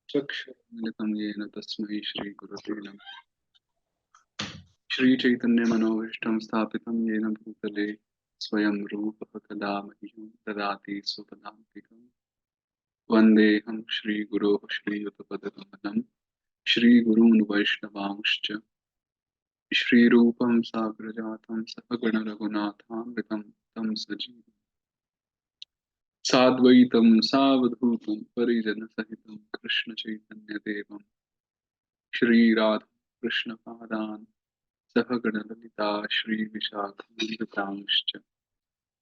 चक्षुरुन्मिलितं येन तस्मै श्रीगुरवे नमः। श्रीचैतन्यमनोभीष्टं स्थापितं येन भूतले स्वयं रूपः कदा मह्यं ददाति स्वपदान्तिकम्। वन्देऽहं श्रीगुरोः श्रीयुतपदकमलं श्रीगुरून् वैष्णवांश्च श्रीरूपं साग्रजातं सहगणरघुनाथान्वितं तं सजीवम् साद्वैतं सावधूतं परिजनसहितं कृष्णचैतन्यदेवं श्रीराधा कृष्णपादान् सहगणललिता श्रीविशाखान्वितांश्च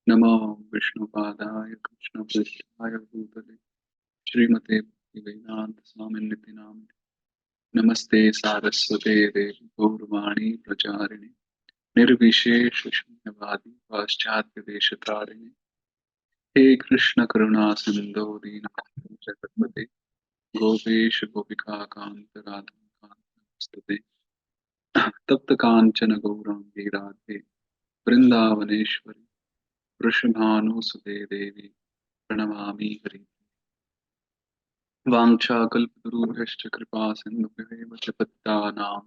नमो विष्णुपादाय कृष्णपृष्ठाय भूतले श्रीमते भक्तिवेदान्तस्वामिन्निति नामिने नमस्ते सारस्वते देवी गौरवाणी प्रचारिणे निर्विशेष शून्यवादी पाश्चात्य देशतारिणे हे कृष्ण करुणा सिंधो दीनबंधु जगत्पते गोपेश गोपिका कांत राधा कांत नमस्ते तप्त कांचन गौरांगी राधे वृंदावनेश्वरी वृषभानुसुते देवी प्रणमामि हरि वाञ्छाकल्पतरुभ्यश्च कृपा सिन्धुभ्येव च पतितानां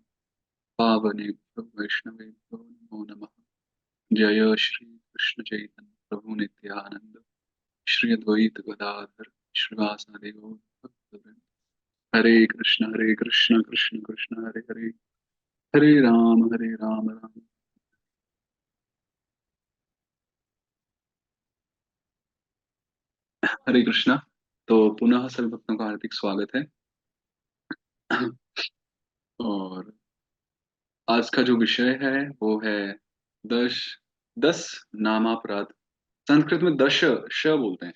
पावनेभ्यो वैष्णवेभ्यो नमो नमः। जय श्री कृष्ण चैतन्य प्रभु नित्यानंद श्री अद्वैत गदाधर श्रीवासादि गौर भक्तवृंद। हरे कृष्ण कृष्ण कृष्ण हरे हरे हरे राम राम। हरे कृष्णा। तो पुनः सभी भक्तों का हार्दिक स्वागत है। और आज का जो विषय है वो है दश दस नामापराध। संस्कृत में दश श बोलते हैं,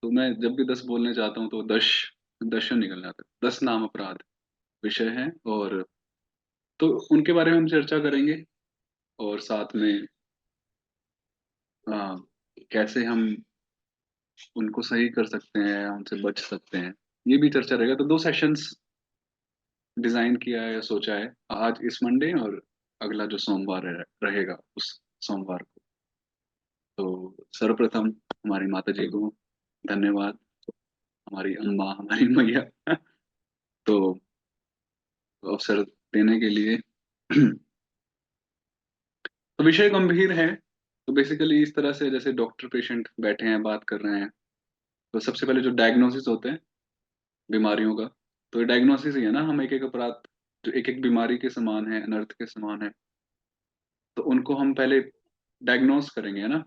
तो मैं जब भी दस बोलने जाता हूँ तो दश दश निकल जाता है। दस नाम अपराध विषय है, और तो उनके बारे में हम चर्चा करेंगे। और साथ में आ, कैसे हम उनको सही कर सकते हैं, उनसे बच सकते हैं, ये भी चर्चा रहेगा। तो दो सेशंस डिजाइन किया है या सोचा है, आज इस मंडे और अगला जो सोमवार रहेगा उस सोमवार को। तो सर्वप्रथम हमारी माता जी को धन्यवाद, हमारी अम्मा, हमारी मैया तो अवसर देने के लिए। तो विषय गंभीर है। तो बेसिकली इस तरह से, जैसे डॉक्टर पेशेंट बैठे हैं बात कर रहे हैं, तो सबसे पहले जो डायग्नोसिस होते हैं बीमारियों का, तो ये डायग्नोसिस ही है ना। हम एक एक अपराध जो एक एक बीमारी के समान है, अनर्थ के समान है, तो उनको हम पहले डायग्नोस करेंगे, है ना,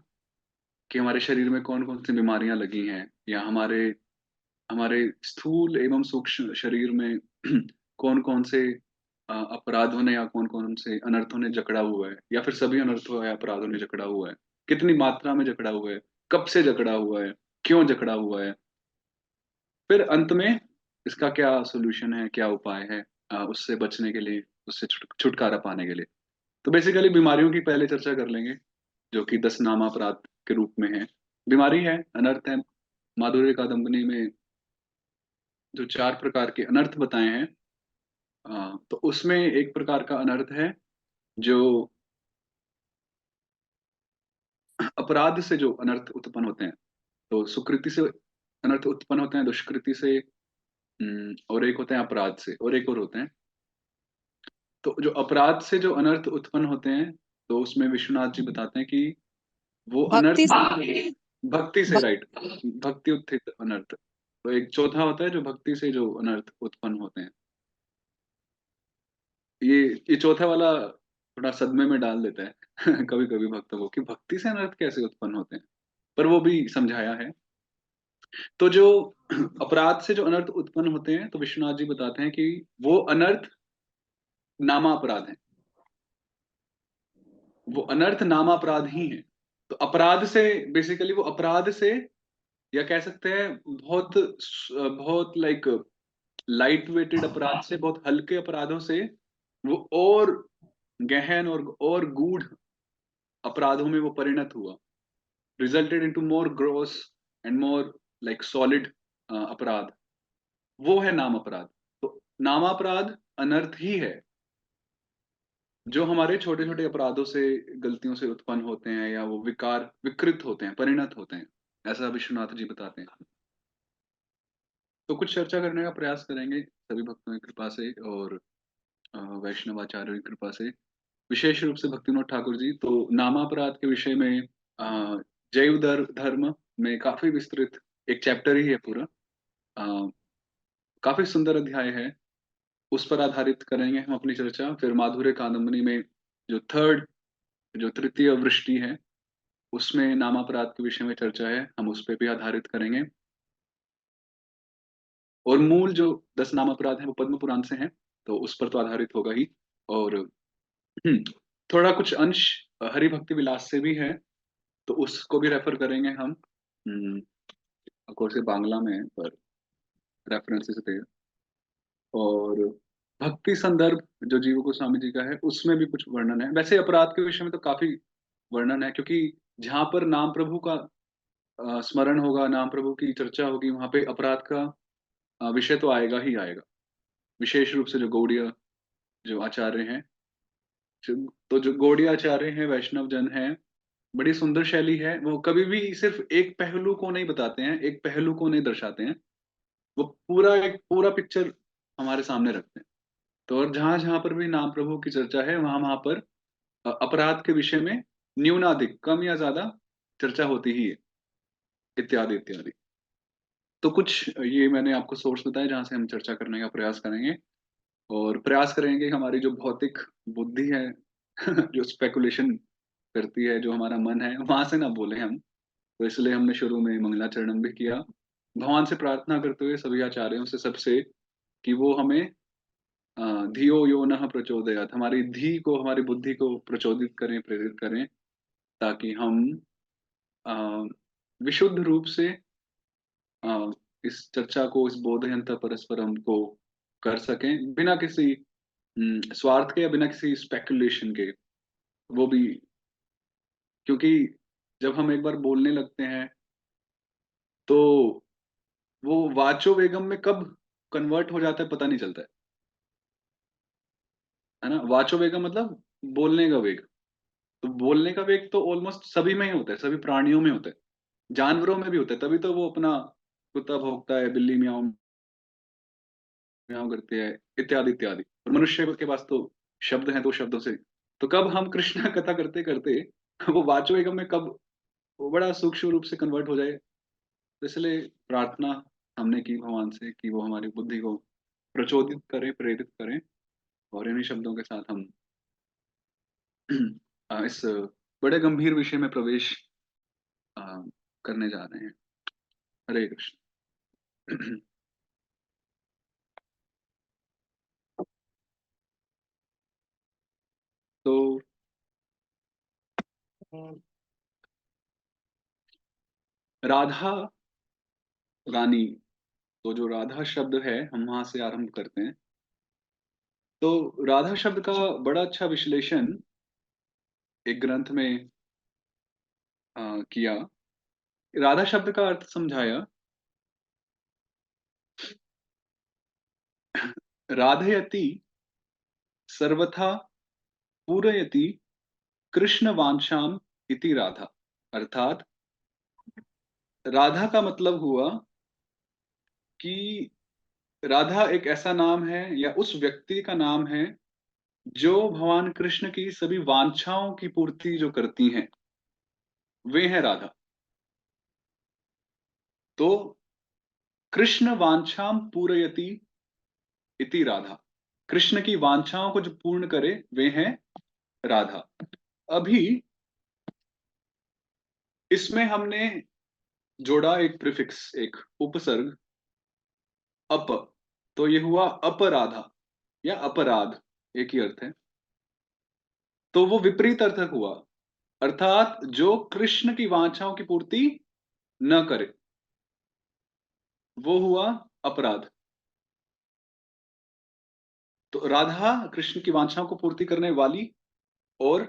कि हमारे शरीर में कौन कौन सी बीमारियां लगी हैं, या हमारे हमारे स्थूल एवं सूक्ष्म शरीर में कौन कौन से अपराधों ने या कौन कौन से अनर्थों ने जकड़ा हुआ है, या फिर सभी अनर्थों या अपराधों ने जकड़ा हुआ है, कितनी मात्रा में जकड़ा हुआ है, कब से जकड़ा हुआ है, क्यों जकड़ा हुआ है, फिर अंत में इसका क्या सोल्यूशन है, क्या उपाय है उससे बचने के लिए, उससे छुटकारा पाने के लिए। तो बेसिकली बीमारियों की पहले चर्चा कर लेंगे, जो कि दस नामापराध के रूप में है। बीमारी है, अनर्थ है। माधुर्य कादम्बनी में जो चार प्रकार के अनर्थ बताए हैं, तो उसमें एक प्रकार का अनर्थ है जो अपराध से जो अनर्थ उत्पन्न होते हैं। तो सुकृति से अनर्थ उत्पन्न होते हैं, दुष्कृति से, और एक होते हैं अपराध से, और एक और होते हैं। तो जो अपराध से जो अनर्थ उत्पन्न होते हैं, तो उसमें विश्वनाथ जी बताते हैं कि वो भक्ति अनर्थ भक्ति से, भक, राइट, भक्ति उत्थित अनर्थ। तो एक चौथा होता है जो भक्ति से जो अनर्थ उत्पन्न होते हैं। ये ये चौथा वाला थोड़ा सदमे में डाल देता है कभी कभी भक्तों को, कि भक्ति से अनर्थ कैसे उत्पन्न होते हैं, पर वो भी समझाया है। तो जो अपराध से जो अनर्थ उत्पन्न होते हैं, तो विश्वनाथ जी बताते हैं कि वो अनर्थ नामापराध है। वो अनर्थ नामापराध ही है। तो अपराध से, बेसिकली वो अपराध से, या कह सकते हैं बहुत बहुत लाइक लाइट वेटेड अपराध से, बहुत हल्के अपराधों से वो और गहन और गूढ़ अपराधों में वो परिणत हुआ, resulted into more gross and more like solid अपराध। वो है नाम अपराध। तो नामापराध अनर्थ ही है, जो हमारे छोटे छोटे अपराधों से, गलतियों से उत्पन्न होते हैं, या वो विकृत होते हैं, परिणत होते हैं, ऐसा विश्वनाथ जी बताते हैं। तो कुछ चर्चा करने का प्रयास करेंगे सभी भक्तों की कृपा से और वैष्णव आचार्यों की कृपा से। विशेष रूप से भक्तिविनोद ठाकुर जी तो नामापराध के विषय में जैव धर्म में काफी विस्तृत एक चैप्टर ही है पूरा। अ, काफी सुंदर अध्याय है। उस पर आधारित करेंगे हम अपनी चर्चा। फिर माधुर्य कादम्बनी में जो थर्ड जो तृतीय वृष्टि है उसमें नामापराध के विषय में चर्चा है, हम उस पे भी आधारित करेंगे। और मूल जो 10 नामापराध हैं वो पद्म पुराण से हैं, तो उस पर तो आधारित होगा ही। और थोड़ा कुछ अंश हरि भक्ति विलास से भी है, तो उसको भी रेफर करेंगे हम। कोर्स ये बांग्ला में है पर रेफरेंसेस थे। और भक्ति संदर्भ जो जीव गोस्वामी जी का है उसमें भी कुछ वर्णन है। वैसे अपराध के विषय में तो काफी वर्णन है, क्योंकि जहाँ पर नाम प्रभु का स्मरण होगा, नाम प्रभु की चर्चा होगी, वहां पे अपराध का विषय तो आएगा ही आएगा। विशेष रूप से जो गौड़ीय जो आचार्य हैं, तो जो गौड़ीय आचार्य हैं, वैष्णव जन हैं, बड़ी सुंदर शैली है। वो कभी भी सिर्फ एक पहलू को नहीं बताते हैं, एक पहलू को नहीं दर्शाते हैं, वो पूरा एक पूरा पिक्चर हमारे सामने रखते हैं। तो और जहां जहां पर भी नाम प्रभु की चर्चा है वहां वहां पर अपराध के विषय में न्यूनाधिक कम या ज्यादा चर्चा होती ही है, इत्यादि इत्यादि। तो कुछ ये मैंने आपको सोर्स बताया जहां से हम चर्चा करने का प्रयास करेंगे। और प्रयास करेंगे हमारी जो भौतिक बुद्धि है जो स्पेकुलेशन करती है, जो हमारा मन है, वहां से ना बोले हम। तो इसलिए हमने शुरू में मंगलाचरणम भी किया, भगवान से प्रार्थना करते हुए सभी आचार्यों से सबसे कि वो हमें धियो यो नः प्रचोदयात्, हमारी धी को, हमारी बुद्धि को प्रचोदित करें, प्रेरित करें, ताकि हम अ, विशुद्ध रूप से अ, इस चर्चा को, इस बोधयंत परस्परम को कर सकें बिना किसी स्वार्थ के या बिना किसी स्पेकुलेशन के। वो भी क्योंकि जब हम एक बार बोलने लगते हैं तो वो वाचो वेगम में कब कन्वर्ट हो जाता है पता नहीं चलता है ना। वाचो वेगम मतलब बोलने का वेग। तो बोलने का वेग तो ऑलमोस्ट सभी में ही होता है, सभी प्राणियों में होता है, जानवरों में भी होता है, तभी तो वो अपना कुत्ता भौंकता है, बिल्ली म्याऊं म्याऊं करती है, इत्यादि इत्यादि। और मनुष्य के पास तो शब्द हैं, तो शब्दों से तो कब हम कृष्ण कथा करते करते वो वाचो वेगम में कब वो बड़ा सूक्ष्म रूप से कन्वर्ट हो जाए। तो इसलिए प्रार्थना हमने की भगवान से कि वो हमारी बुद्धि को प्रचोदित करें, प्रेरित करें। और इन्हीं शब्दों के साथ हम इस बड़े गंभीर विषय में प्रवेश अ, करने जा रहे हैं। हरे कृष्ण। तो राधा रानी, तो जो राधा शब्द है हम वहां से आरंभ करते हैं। तो राधा शब्द का बड़ा अच्छा विश्लेषण एक ग्रंथ में किया। राधा शब्द का अर्थ समझाया, राधयति सर्वथा पूरयति कृष्ण वांछाम इति राधा। अर्थात राधा का मतलब हुआ कि राधा एक ऐसा नाम है या उस व्यक्ति का नाम है जो भगवान कृष्ण की सभी वांछाओं की पूर्ति जो करती हैं, वे हैं राधा। तो कृष्ण वांछाम पूरयति इति राधा, कृष्ण की वांछाओं को जो पूर्ण करे वे हैं राधा। अभी इसमें हमने जोड़ा एक प्रीफिक्स, एक उपसर्ग, अप। तो ये हुआ अपराधा या अपराध, एक ही अर्थ है। तो वो विपरीत अर्थ हुआ, अर्थात जो कृष्ण की वांछाओं की पूर्ति न करे वो हुआ अपराध। तो राधा कृष्ण की वांछाओं को पूर्ति करने वाली, और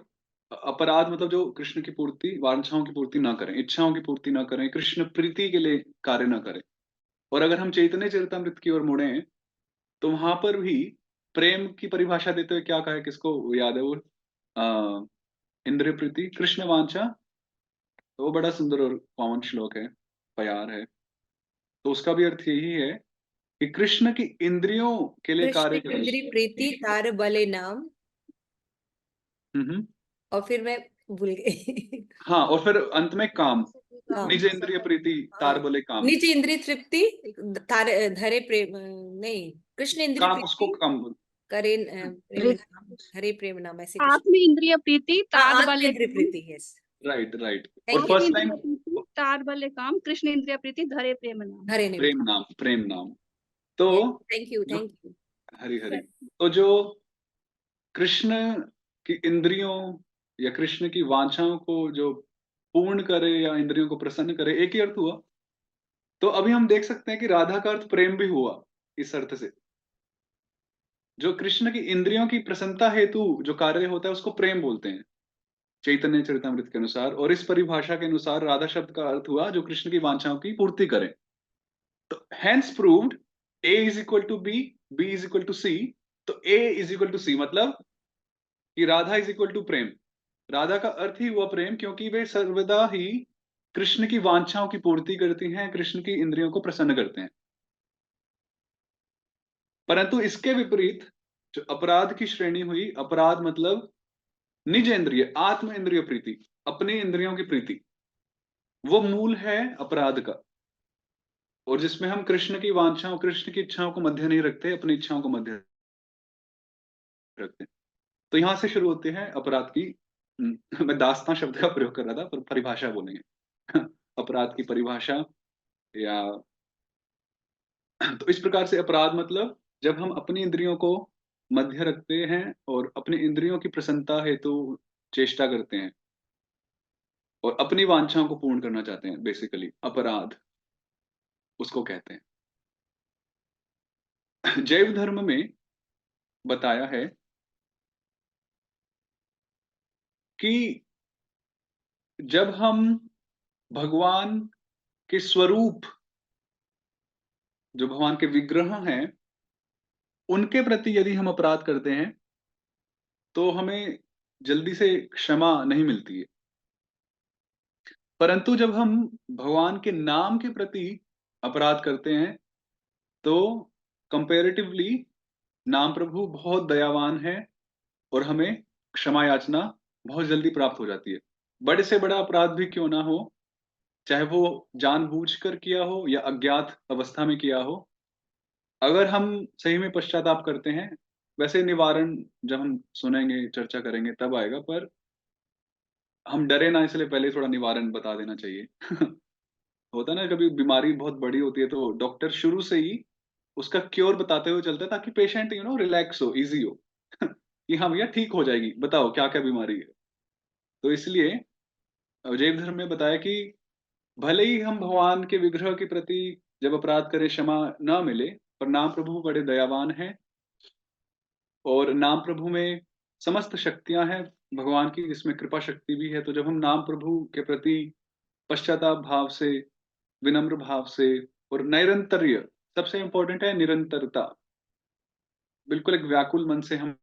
अपराध मतलब जो कृष्ण की पूर्ति, वांछाओं की पूर्ति ना करें, इच्छाओं की पूर्ति ना करें, कृष्ण प्रीति के लिए कार्य ना करें। और अगर हम चैतन्य चरितमृत की ओर मुड़े तो वहां पर भी प्रेम की परिभाषा देते हुए क्या कहा है, किसको याद है वो? आ, इंद्रिय प्रीति कृष्ण वांछा, तो वो बड़ा सुंदर और पावन श्लोक है, प्यार है। तो उसका भी अर्थ यही है कि कृष्ण की इंद्रियों के लिए कृष्ण कार्य की करें। इंद्री प्रीति तार बले नाम, हम्म। और फिर मैं भूल गई। हाँ, और फिर अंत में काम, काम, निज इंद्रिय प्रीति हाँ, तार बोले काम। निज इंद्रिय तृप्ति तारे धरे प्रेम, नहीं, कृष्ण इंद्रिय काम उसको प्रीति काम बोल। करे प्रेम नाम, हरे प्रेम नाम, ऐसे कुछ। आत्म इंद्रिय प्रीति हाँ, तार आत्म बले इंद्रिय काम, प्रीति, यस, राइट राइट। और थैंक यू। आत्म फर्स्ट लाइन इंद्रिय प्रीति तार बले काम, कृष्ण इंद्रिय प्रीति धरे प्रेम नाम। हरे ने, प्रेम नाम, प्रेम नाम। तो थैंक यू, जो थैंक यू। हरि हरि, तो जो कृष्ण की इंद्रियों या कृष्ण की वांछाओं को जो पूर्ण करे या इंद्रियों को प्रसन्न करे, एक ही अर्थ हुआ। तो अभी हम देख सकते हैं कि राधा का अर्थ प्रेम भी हुआ इस अर्थ से। जो कृष्ण की इंद्रियों की प्रसन्नता हेतु जो कार्य होता है उसको प्रेम बोलते हैं चैतन्य चरितमृत के अनुसार, और इस परिभाषा के अनुसार राधा शब्द का अर्थ हुआ जो कृष्ण की वांछाओं की पूर्ति करे। तो hence proved A is equal to B is equal to C. तो A is equal to C मतलब कि Radha is equal to prem. Radha का अर्थ ही हुआ प्रेम, क्योंकि वे सर्वदा ही कृष्ण की वांछाओं की पूर्ति करती हैं, कृष्ण की इंद्रियों को प्रसन्न करते हैं। परंतु इसके विपरीत जो अपराध की श्रेणी हुई, अपराध मतलब निज इंद्रिय, आत्म इंद्रिय प्रीति, अपनी इंद्रियों की प्रीति, वो मूल है अपराध का। और जिसमें हम कृष्ण की वांछाओं, कृष्ण की इच्छाओं को मध्य नहीं रखते, अपनी इच्छाओं को मध्य रखते हैं। तो यहां से शुरू होते हैं अपराध की मैं दास्तां शब्द का प्रयोग कर रहा था, पर परिभाषा बोलेंगे अपराध की परिभाषा। या तो इस प्रकार से अपराध मतलब जब हम अपनी इंद्रियों को मध्य रखते हैं और अपनी इंद्रियों की प्रसन्नता हेतु चेष्टा करते हैं और अपनी वांछाओं को पूर्ण करना चाहते हैं, बेसिकली अपराध उसको कहते हैं। जैव धर्म में बताया है कि जब हम भगवान के स्वरूप, जो भगवान के विग्रह हैं, उनके प्रति यदि हम अपराध करते हैं तो हमें जल्दी से क्षमा नहीं मिलती है। परंतु जब हम भगवान के नाम के प्रति अपराध करते हैं तो कंपैरेटिवली नाम प्रभु बहुत दयावान है और हमें क्षमा याचना बहुत जल्दी प्राप्त हो जाती है। बड़े से बड़ा अपराध भी क्यों ना हो, चाहे वो जानबूझकर किया हो या अज्ञात अवस्था में किया हो, अगर हम सही में पश्चाताप करते हैं, वैसे निवारण जब हम सुनेंगे चर्चा करेंगे तब आएगा, पर हम डरे ना इसलिए पहले थोड़ा निवारण बता देना चाहिए होता है ना, कभी बीमारी बहुत बड़ी होती है तो डॉक्टर शुरू से ही उसका क्योर बताते हुए चलता है ताकि पेशेंट रिलैक्स हो, इजी हो कि हाँ भैया ठीक हो जाएगी, बताओ क्या क्या बीमारी है। तो इसलिए जैव धर्म में बताया कि भले ही हम भगवान के विग्रह के प्रति जब अपराध करें क्षमा न मिले, पर नाम प्रभु बड़े दयावान हैं और नाम प्रभु में समस्त शक्तियां हैं भगवान की, जिसमें कृपा शक्ति भी है। तो जब हम नाम प्रभु के प्रति पश्चाताप भाव से, विनम्र भाव से और नैरंतर्य, सबसे इंपॉर्टेंट है निरंतरता, बिल्कुल एक व्याकुल मन से हम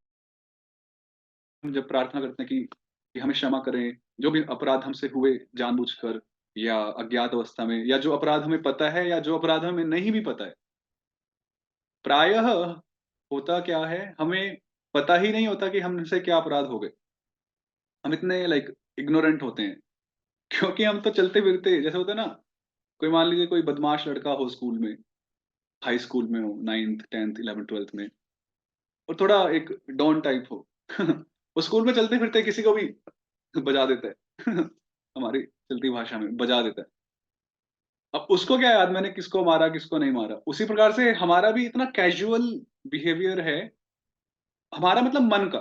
जब प्रार्थना करते हैं कि हमें क्षमा करें, जो भी अपराध हमसे हुए जानबूझकर या अज्ञात अवस्था में, या जो अपराध हमें पता है या जो अपराध हमें नहीं भी पता है। प्रायः होता क्या है, हमें पता ही नहीं होता कि हमसे क्या अपराध हो गए। हम इतने लाइक इग्नोरेंट होते हैं क्योंकि हम तो चलते फिरते जैसे होता है ना, कोई मान लीजिए कोई बदमाश लड़का हो स्कूल में, हाई स्कूल में हो, 9th 10th 11th 12th में, और थोड़ा एक डॉन टाइप हो वो स्कूल में चलते फिरते किसी को भी बजा देता है हमारी चलती भाषा में बजा देता है। अब उसको क्या याद मैंने किसको मारा किसको नहीं मारा, उसी प्रकार से हमारा भी इतना कैजुअल बिहेवियर है, हमारा मतलब मन का,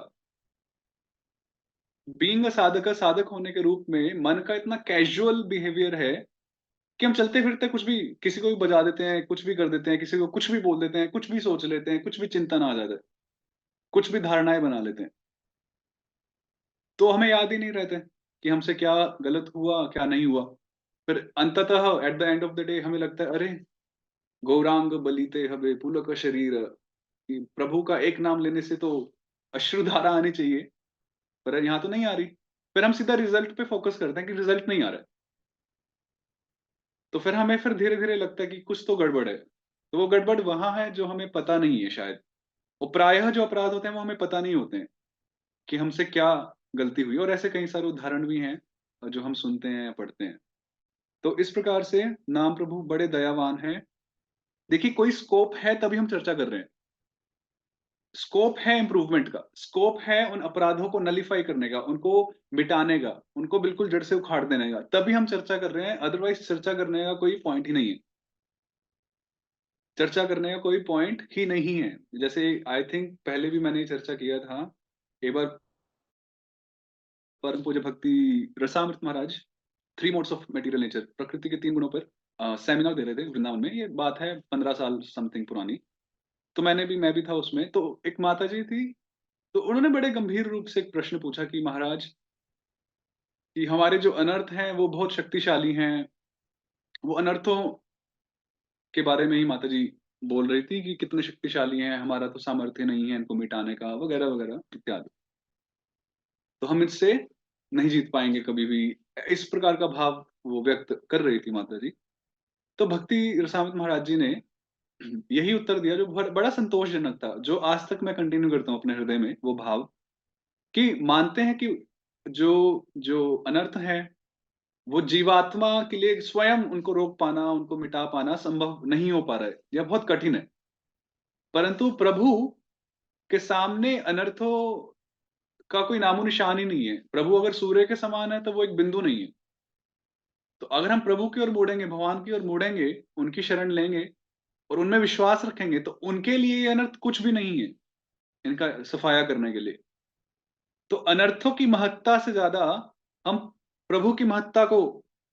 बीइंग अ साधक, साधक होने के रूप में मन का इतना कैजुअल बिहेवियर है कि हम चलते फिरते कुछ भी, किसी को भी बजा देते हैं, कुछ भी कर देते हैं, किसी को कुछ भी बोल देते हैं, कुछ भी सोच लेते हैं, कुछ भी चिंतन आ जाता है, कुछ भी धारणाएं बना लेते हैं। तो हमें याद ही नहीं रहते कि हमसे क्या गलत हुआ क्या नहीं हुआ। फिर अंततः at the end of the day हमें लगता है अरे गौरांग बलिते हबे पुलक शरीर, कि प्रभु का एक नाम लेने से तो अश्रुधारा आनी चाहिए, पर यहाँ तो नहीं आ रही। फिर हम सीधा रिजल्ट पे फोकस करते हैं कि रिजल्ट नहीं आ रहा है, तो फिर हमें फिर धीरे धीरे लगता है कि कुछ तो गड़बड़ है। तो वो गड़बड़ वहाँ है जो हमें पता नहीं है शायद। और प्रायः जो अपराध होते हैं वो हमें पता नहीं होते हैं कि हमसे क्या गलती हुई, और ऐसे कई सारे उदाहरण भी हैं जो हम सुनते हैं या पढ़ते हैं। तो इस प्रकार से नाम प्रभु बड़े दयावान हैं। देखिए, कोई स्कोप है तभी हम चर्चा कर रहे हैं। स्कोप है इम्प्रूवमेंट का, स्कोप है उन अपराधों को नलिफाई करने का, उनको मिटाने का, उनको बिल्कुल जड़ से उखाड़ देने का, तभी हम चर्चा कर रहे हैं, अदरवाइज़ चर्चा करने का कोई पॉइंट ही नहीं है। चर्चा करने का कोई पॉइंट ही नहीं है। जैसे आई थिंक पहले भी मैंने चर्चा किया था, एक बार परम पूज्य भक्ति रसामृत महाराज, 3 मोड्स ऑफ मटेरियल नेचर, प्रकृति के 3 गुणों पर सेमिनार दे रहे थे वृंदावन में। ये बात है 15 साल समथिंग पुरानी। तो मैं भी था उसमें। तो एक माताजी थी, तो उन्होंने बड़े गंभीर रूप से एक प्रश्न पूछा कि महाराज, कि हमारे जो अनर्थ हैं वो बहुत शक्तिशाली हैं। वो अनर्थों के बारे में ही माताजी बोल रही थी कि कितने शक्तिशाली हैं, हमारा तो सामर्थ्य नहीं है इनको मिटाने का, वगैरह-वगैरह इत्यादि। तो हम इससे नहीं जीत पाएँगे कभी भी। इस प्रकार का भाव वो व्यक्त कर रही थी माताजी। तो भक्ति रसामृत महाराज जी ने यही उत्तर दिया जो बड़ा संतोषजनक था, जो आज तक मैं कंटिन्यू करता हूँ अपने हृदय में वो भाव, कि मानते हैं कि जो जो अनर्थ है, वो जीवात्मा के लिए स्वयं उनको रोक पाना, उनको मिटा पाना संभव नहीं हो पा रहा है, या बहुत कठिन है। परंतु प्रभु के सामने अनर्थों का कोई नामो-निशान ही नहीं है। प्रभु अगर सूर्य के समान है, तो वो एक बिंदु नहीं है। तो अगर हम प्रभु की ओर मुड़ेंगे, भगवान की ओर मुड़ेंगे, उनकी शरण लेंगे और उनमें विश्वास रखेंगे, तो उनके लिए ये अनर्थ कुछ भी नहीं है, इनका सफाया करने के लिए। तो अनर्थों की महत्ता से ज़्यादा हम प्रभु की महत्ता को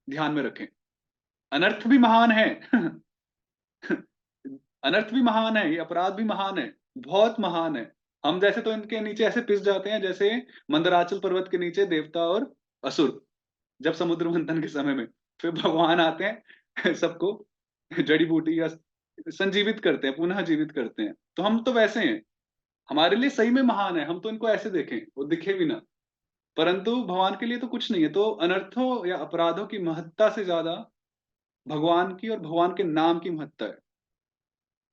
ध्यान में रखें। अनर्थ भी महान है। अनर्थ भी महान है, ये अपराध भी महान है, बहुत महान है। हम जैसे तो इनके नीचे ऐसे पिस जाते हैं जैसे मंदराचल पर्वत के नीचे देवता और असुर, जब समुद्र मंथन के समय में। फिर भगवान आते हैं, सबको जड़ी-बूटी या संजीवित करते हैं, पुनः जीवित करते हैं। तो हम तो वैसे हैं। हमारे लिए सही में महान है, हम तो इनको ऐसे देखें, वो दिखे भी ना। परंतु भगवान के लिए तो कुछ नहीं है। तो अनर्थों या अपराधों की महत्ता से ज़्यादा भगवान की और भगवान के नाम की महत्ता है।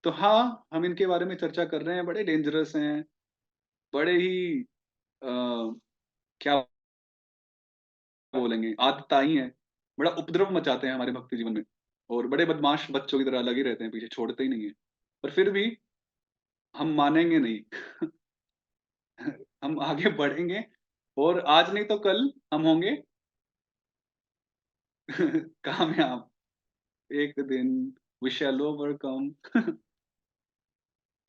तो हाँ, हम इनके बारे में चर्चा कर रहे हैं, बड़े डेंजरस हैं, बड़े ही क्या बोलेंगे, आतताई हैं, बड़ा उपद्रव मचाते हैं हमारे भक्ति जीवन में, और बड़े बदमाश बच्चों की तरह लगे रहते हैं पीछे, छोड़ते ही नहीं हैं। पर फिर भी हम मानेंगे नहीं। हम आगे बढ़ेंगे, और आज नहीं तो कल हम होंगे कामयाब। एक दिन वी शैल ओवरकम।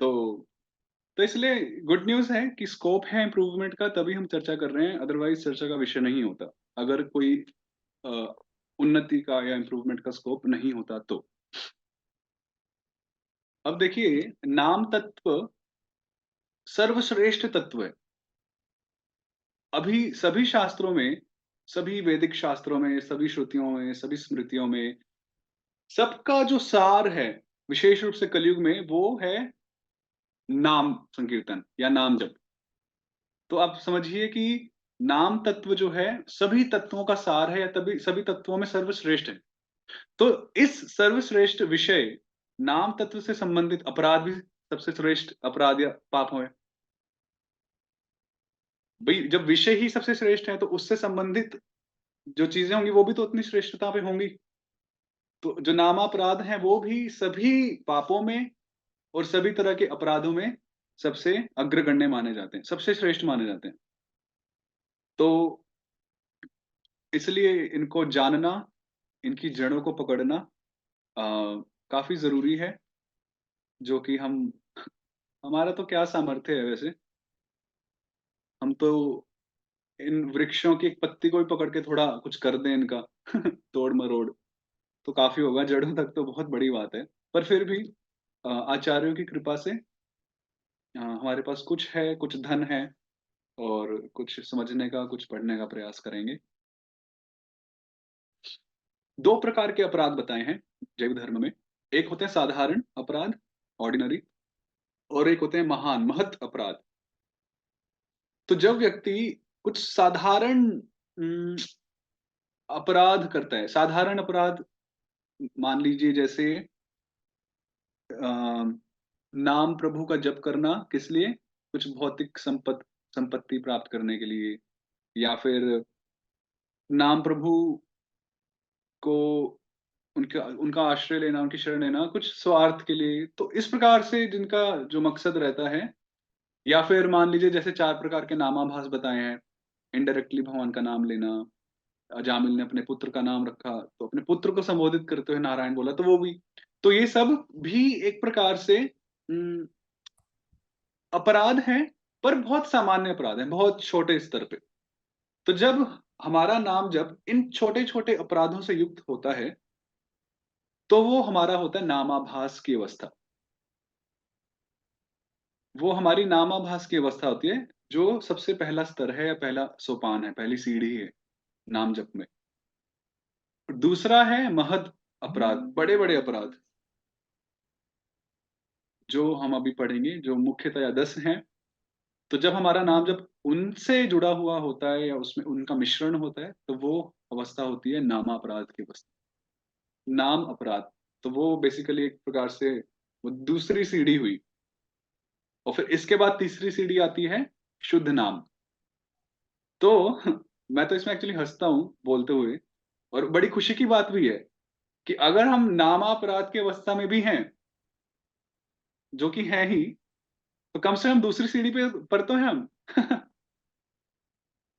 तो इसलिए गुड न्यूज़ है कि स्कोप है इम्प्रूवमेंट का, तभी हम चर्चा कर रहे हैं, अदरवाइज़ चर्चा का विषय नहीं होता। अगर कोई अ, उन्नति का या इम्प्रूवमेंट का स्कोप नहीं होता तो। अब देखिए, नाम तत्व सर्वश्रेष्ठ तत्व है। अभी सभी शास्त्रों में, सभी वैदिक शास्त्रों में, सभी श्रुतियों में, सभी स्मृतियों में, सबका जो सार है, विशेष रूप से कलयुग में, वो है नाम संकीर्तन या नाम जप। तो आप समझिए कि नाम तत्व जो है, सभी तत्वों का सार है, या तभी सभी तत्वों में सर्वश्रेष्ठ है। तो इस सर्वश्रेष्ठ विषय, नाम तत्व से संबंधित अपराध भी सबसे श्रेष्ठ अपराध या पाप है। भई जब विषय ही सबसे श्रेष्ठ है, तो उससे संबंधित जो चीज़ें होंगी, वो भी तो उतनी श्रेष्ठता पे होंगी। तो जो नामापराध हैं, वो भी सभी पापों में और सभी तरह के अपराधों में सबसे अग्रगण्य माने जाते हैं, सबसे श्रेष्ठ माने जाते हैं। तो इसलिए इनको जानना, इनकी जड़ों को पकड़ना अ, काफ़ी ज़रूरी है, जो कि हमारा तो क्या सामर्थ्य है वैसे, हम तो इन वृक्षों की एक पत्ती को भी पकड़ के थोड़ा कुछ कर दें इनका तोड़-मरोड़, तो काफ़ी होगा, जड़ों तक तो बहुत बड़ी बात है। पर फिर भी आचार्यों की कृपा से हमारे पास कुछ है, कुछ धन है, और कुछ समझने का, कुछ पढ़ने का प्रयास करेंगे। 2 प्रकार के अपराध बताए हैं जैव धर्म में। एक होते हैं साधारण अपराध, ऑर्डिनरी, और एक होते हैं महान, महत् अपराध। तो जब व्यक्ति कुछ साधारण उम, अपराध करता है, साधारण अपराध मान लीजिए जैसे नाम प्रभु का जप करना किस लिए? कुछ भौतिक संपत्ति प्राप्त करने के लिए, या फिर नाम प्रभु को उनका उनका आश्रय लेना, उनकी शरण लेना कुछ स्वार्थ के लिए। तो इस प्रकार से जिनका जो मकसद रहता है, या फिर मान लीजिए जैसे 4 प्रकार के नामाभास बताए हैं, इनडायरेक्टली भगवान का नाम लेना। जामिल ने अपने पुत्र का नाम रखा, तो अपने पुत्र को संबोधित करते हुए नारायण बोला, तो वो भी। तो ये सब भी एक प्रकार से अपराध हैं, पर बहुत सामान्य अपराध हैं, बहुत छोटे स्तर पे। तो जब हमारा नाम जब इन छोटे-छोटे अपराधों से युक्त होता है, तो वो हमारा होता है नामाभास की अवस्था। वो हमारी नामाभास की अवस्था होती है, जो सबसे पहला स्तर है या पहला सोपान है, पहली सीढ़ी है नाम जप में। दूसरा है महद अपराध, बड़े-बड़े अपराध, जो हम अभी पढ़ेंगे, जो मुख्यतया 10 हैं। तो जब हमारा नाम जब उनसे जुड़ा हुआ होता है या उसमें उनका मिश्रण होता है, तो वो अवस्था होती है नामापराध की अवस्था। नाम अपराध, तो वो बेसिकली एक प्रकार से वो दूसरी सीढ़ी हुई। और फिर इसके बाद तीसरी सीढ़ी आती है शुद्ध नाम। तो मैं तो इसमें एक्चुअली हँसता हूँ बोलते हुए, और बड़ी खुशी की बात भी है कि अगर हम नामापराध की अवस्था में भी हैं, जो कि हैं ही, तो कम से कम दूसरी सीढ़ी पे पर तो हैं हम।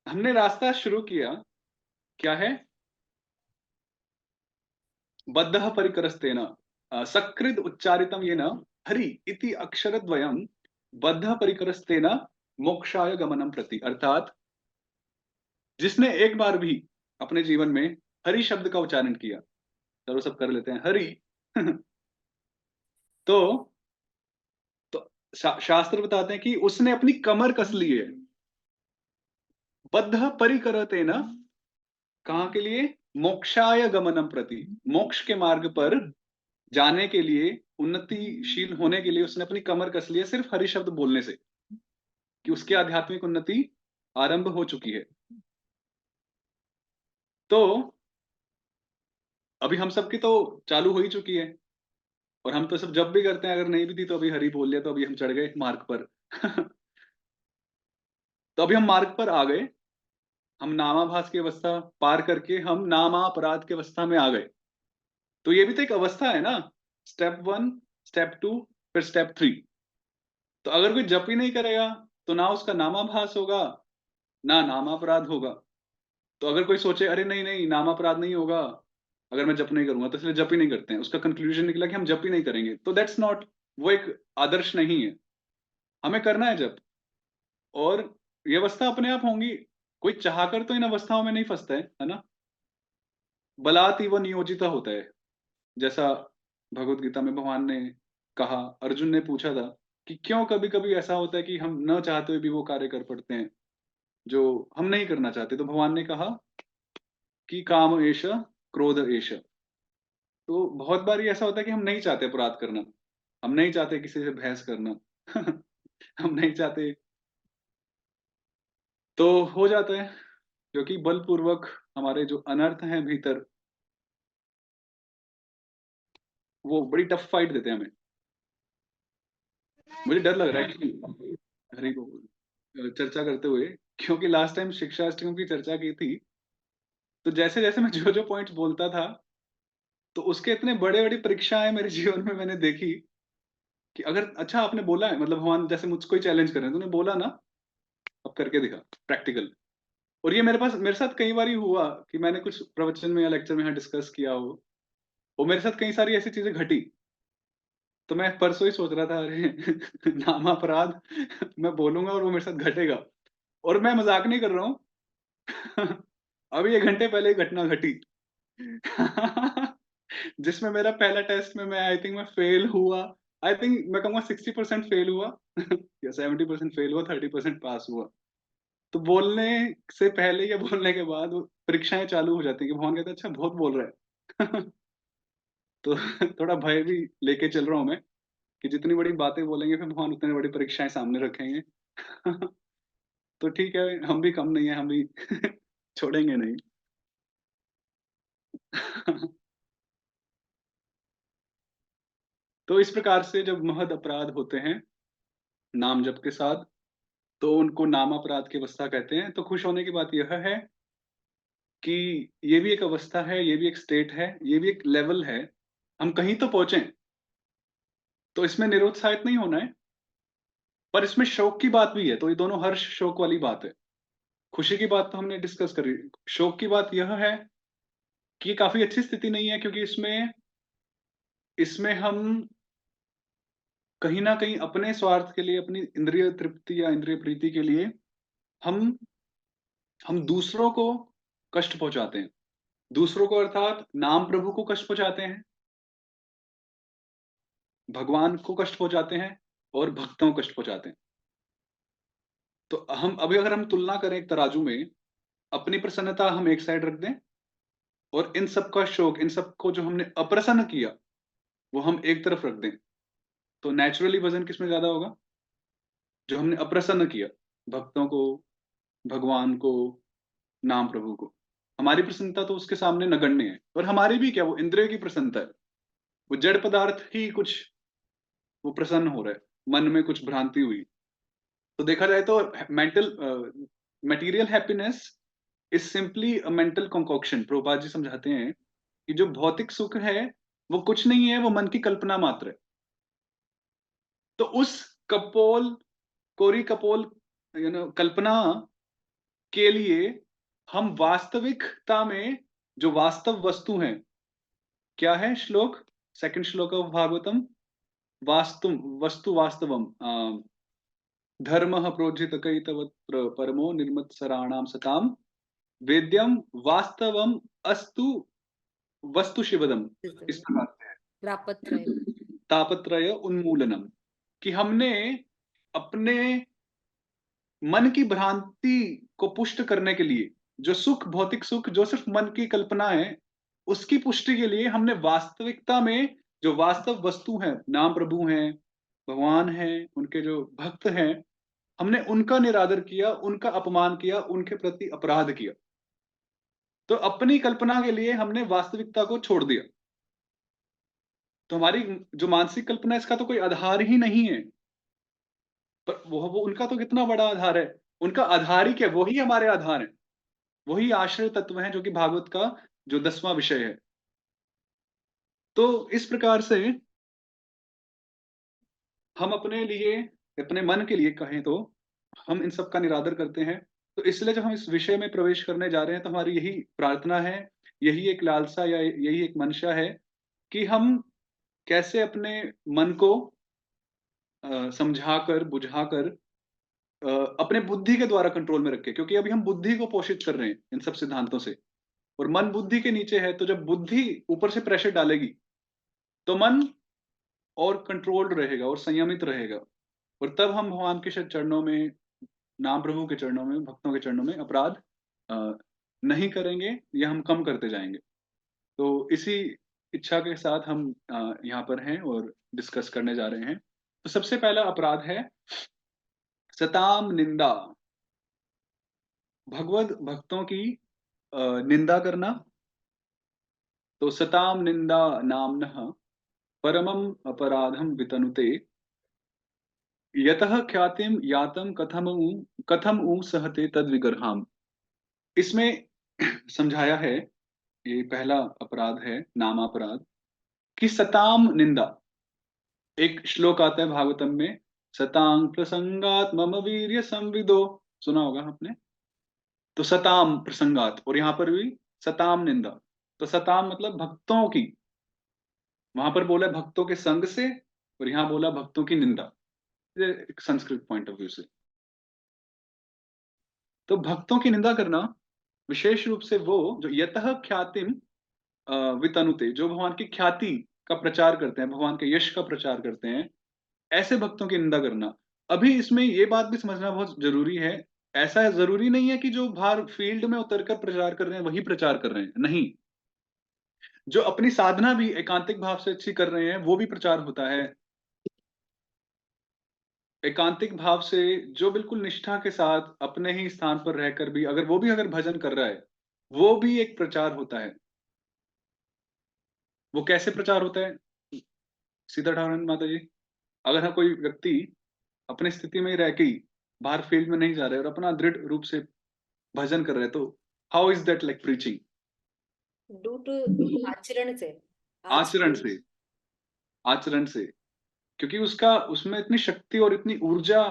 हमने रास्ता शुरू किया, क्या है? बद्धः परिकरस्तेन सकृद उच्चारितं येन हरि इति अक्षरद्वयं बद्धः परिकरस्तेन मोक्षाय गमनं प्रति। अर्थात जिसने एक बार भी अपने जीवन में हरि शब्द का उच्चारण किया, चलो सब कर लेते हैं हरि। तो शास्त्र बताते हैं कि उसने अपनी कमर कस ली है। बद्धः परिकरतेन, कहाँ के लिए? मोक्षाय गमनम प्रति, मोक्ष के मार्ग पर जाने के लिए, उन्नतिशील होने के लिए उसने अपनी कमर कस ली है सिर्फ हरि शब्द बोलने से, कि उसकी आध्यात्मिक उन्नति आरंभ हो चुकी है। तो अभी हम सबकी तो चालू हो ही चुकी है, और हम तो सब जब भी करते हैं, अगर नहीं भी थी तो अभी हरि बोल लिया, तो अभी हम चढ़ गए मार्ग पर। तो अभी हम मार्ग पर आ गए, हम नामाभास की अवस्था पार करके हम नामापराध की अवस्था में आ गए। तो ये भी तो एक अवस्था है ना, स्टेप 1, स्टेप 2, फिर स्टेप 3। तो अगर कोई जप ही नहीं करेगा, तो ना उसका नामाभास होगा, ना नामापराध होगा। तो अगर कोई सोचे अरे नहीं नहीं नामापराध नहीं होगा अगर मैं जप नहीं करूंगा, तो इसलिए जप ही नहीं करते हैं, उसका कंक्लूजन निकला कि हम जप ही नहीं करेंगे, तो दैट्स नॉट, वो एक आदर्श नहीं है। हमें करना है जप, और ये अवस्था अपने आप होंगी। कोई चाहकर तो इन अवस्थाओं में नहीं फंसता है ना? बलात् ही वो नियोजित होता है। जैसा भगवत गीता में भगवान ने कहा, अर्जुन ने पूछा था कि क्यों कभी कभी ऐसा होता है कि हम न चाहते हुए भी वो कार्य कर पड़ते हैं जो हम नहीं करना चाहते। तो भगवान ने कहा कि काम एष, क्रोध एष। तो बहुत बार ये ऐसा होता है कि हम नहीं चाहते अपराध करना, हम नहीं चाहते किसी से बहस करना। हम नहीं चाहते, तो हो जाता है, क्योंकि बलपूर्वक हमारे जो अनर्थ हैं भीतर, वो बड़ी टफ फाइट देते हैं हमें। मुझे डर लग रहा है कि हरि को चर्चा करते हुए, क्योंकि लास्ट टाइम शिक्षा अष्टकम की चर्चा की थी, तो जैसे जैसे मैं जो जो पॉइंट्स बोलता था, तो उसके इतने बड़े बड़ी परीक्षाएं मेरे जीवन में मैंने देखी कि अगर अच्छा आपने बोला है, मतलब भगवान जैसे मुझको ही चैलेंज कर रहे हैं, तूने बोला ना, अब करके दिखा प्रैक्टिकल। और ये मेरे साथ कई बार हुआ कि मैंने कुछ प्रवचन में या लेक्चर में यहाँ डिस्कस किया हो, और मेरे साथ कई सारी ऐसी चीजें घटी। तो मैं परसों ही सोच रहा था अरे नाम अपराध मैं बोलूंगा और वो मेरे साथ घटेगा, और मैं मजाक नहीं कर रहा हूँ। अभी 1 घंटे पहले एक घटना घटी। जिसमें मेरा पहला टेस्ट में मैं आई थिंक मैं फेल हुआ। आई थिंक मैं कहूँगा 60% फेल हुआ या 70% फेल हुआ, 30% पास हुआ। तो बोलने से पहले या बोलने के बाद वो परीक्षाएं चालू हो जाती है कि भगवान कहते हैं अच्छा बहुत बोल रहा है। तो थोड़ा भय भी लेके चल रहा हूँ मैं कि जितनी बड़ी बातें बोलेंगे फिर भगवान उतनी बड़ी परीक्षाएं सामने रखेंगे। तो ठीक है, हम भी कम नहीं है, हम भी छोड़ेंगे नहीं। तो इस प्रकार से जब महद अपराध होते हैं नाम जप के साथ, तो उनको नाम अपराध की अवस्था कहते हैं। तो खुश होने की बात यह है कि ये भी एक अवस्था है, ये भी एक स्टेट है, ये भी एक लेवल है। हम कहीं तो पहुंचे, तो इसमें निरुत्साहित नहीं होना है, पर इसमें शोक की बात भी है। तो ये दोनों हर्ष शोक वाली बात है। खुशी की बात तो हमने डिस्कस करी। शोक की बात यह है कि ये काफी अच्छी स्थिति नहीं है, क्योंकि इसमें इसमें हम कहीं ना कहीं अपने स्वार्थ के लिए, अपनी इंद्रिय तृप्ति या इंद्रिय प्रीति के लिए हम हम दूसरों को कष्ट पहुंचाते हैं। दूसरों को अर्थात नाम प्रभु को कष्ट पहुंचाते हैं, भगवान को कष्ट पहुंचाते हैं और भक्तों को कष्ट पहुंचाते हैं। तो हम अभी अगर हम तुलना करें एक तराजू में, अपनी प्रसन्नता हम एक साइड रख दें और इन सबका शोक, इन सबको जो हमने अप्रसन्न किया वो हम एक तरफ रख दें, तो नेचुरली वजन किसमें ज्यादा होगा? जो हमने अप्रसन्न किया, भक्तों को, भगवान को, नाम प्रभु को। हमारी प्रसन्नता तो उसके सामने नगण्य है। और हमारी भी क्या, वो इंद्रिय की प्रसन्नता है, वो जड़ पदार्थ ही कुछ वो प्रसन्न हो रहा है, मन में कुछ भ्रांति हुई। तो देखा जाए तो mental material happiness is simply a mental concoction. Prabhupada ji समझाते हैं कि जो भौतिक सुख है वो कुछ नहीं है, वो मन की कल्पना मात्र है। तो उस कपोल, कोरी कपोल कल्पना के लिए हम वास्तविकता में जो वास्तव वस्तु है, क्या है श्लोक, सेकंड श्लोक ऑफ भागवतम, वास्तु वस्तु वास्तवम धर्म प्रोज्झित कैतवत्र परमो निर्मत्सराणाम सताम वेद्यम वास्तवम अस्तु वस्तु शिवदम। इस प्रकार से है तापत्रय तापत्रय उन्मूलनम, कि हमने अपने मन की भ्रांति को पुष्ट करने के लिए, जो सुख, भौतिक सुख जो सिर्फ मन की कल्पना है, उसकी पुष्टि के लिए हमने वास्तविकता में जो वास्तव वस्तु है, नाम प्रभु हैं, भगवान हैं, उनके जो भक्त हैं, हमने उनका निरादर किया, उनका अपमान किया, उनके प्रति अपराध किया। तो अपनी कल्पना के लिए हमने वास्तविकता को छोड़ दिया। तो हमारी जो मानसिक कल्पना है, इसका तो कोई आधार ही नहीं है। पर वो उनका तो कितना बड़ा आधार है। उनका आधार ही क्या, वही हमारे आधार है, वही आश्रय तत्व है, जो कि भागवत का जो 10वां विषय है। तो इस प्रकार से हम अपने लिए, अपने मन के लिए कहें तो हम इन सब का निरादर करते हैं। तो इसलिए जब हम इस विषय में प्रवेश करने जा रहे हैं, तो हमारी यही प्रार्थना है, यही एक लालसा या यही एक मंशा है कि हम कैसे अपने मन को समझाकर, बुझाकर अपने बुद्धि के द्वारा कंट्रोल में रखें। क्योंकि अभी हम बुद्धि को पोषित कर रहे हैं इन सब सिद्धांतों से, और मन बुद्धि के नीचे है। तो जब बुद्धि ऊपर से प्रेशर डालेगी, तो मन और कंट्रोल्ड रहेगा और संयमित रहेगा, और तब हम भगवान के चरणों में, नाम प्रभु के चरणों में, भक्तों के चरणों में अपराध अ, नहीं करेंगे, या हम कम करते जाएंगे। तो इसी इच्छा के साथ हम यहाँ पर हैं और डिस्कस करने जा रहे हैं। तो सबसे पहला अपराध है सताम निंदा, भगवत भक्तों की निंदा करना। तो सताम निंदा नामनः परमम अपराधम वितनुते यतः ख्यातिम यातम कथम उ सहते तद विगर्हाम। इसमें समझाया है, ये पहला अपराध है नामापराध, कि सताम निंदा। एक श्लोक आता है भागवतम में, सतांग प्रसंगात मम वीर्य संविदो, सुना होगा आपने। तो सताम प्रसंगात, और यहां पर भी सताम निंदा। तो सताम मतलब भक्तों की, वहां पर बोला भक्तों के संग से, और यहां बोला भक्तों की निंदा, ये एक संस्कृत पॉइंट ऑफ व्यू से। तो भक्तों की निंदा करना विशेष रूप से वो जो यतः ख्यातिम वितनुते, जो भगवान की ख्याति का प्रचार करते हैं, भगवान के यश का प्रचार करते हैं, ऐसे भक्तों की निंदा करना। अभी इसमें ये बात भी समझना बहुत जरूरी है, ऐसा जरूरी नहीं है कि जो बाहर फील्ड में उतरकर प्रचार कर रहे हैं वही प्रचार कर रहे हैं, नहीं। जो अपनी साधना भी एकांतिक भाव से अच्छी कर रहे हैं, वो भी प्रचार होता है। एकांतिक भाव से जो बिल्कुल निष्ठा के साथ अपने ही स्थान पर रहकर भी, अगर वो भी अगर भजन कर रहा है, वो भी एक प्रचार होता है। वो कैसे प्रचार होता है? सीता ठाकुर माता जी, अगर हाँ कोई व्यक्ति अपनी स्थिति में ही रह के ही बाहर फील्ड में नहीं जा रहा है और अपना दृढ़ रूप से भजन कर रहे हैं, तो how is that like preaching? Due to आचरण से, आचरण से, आचरण से, क्योंकि उसका उसमें इतनी शक्ति और इतनी ऊर्जा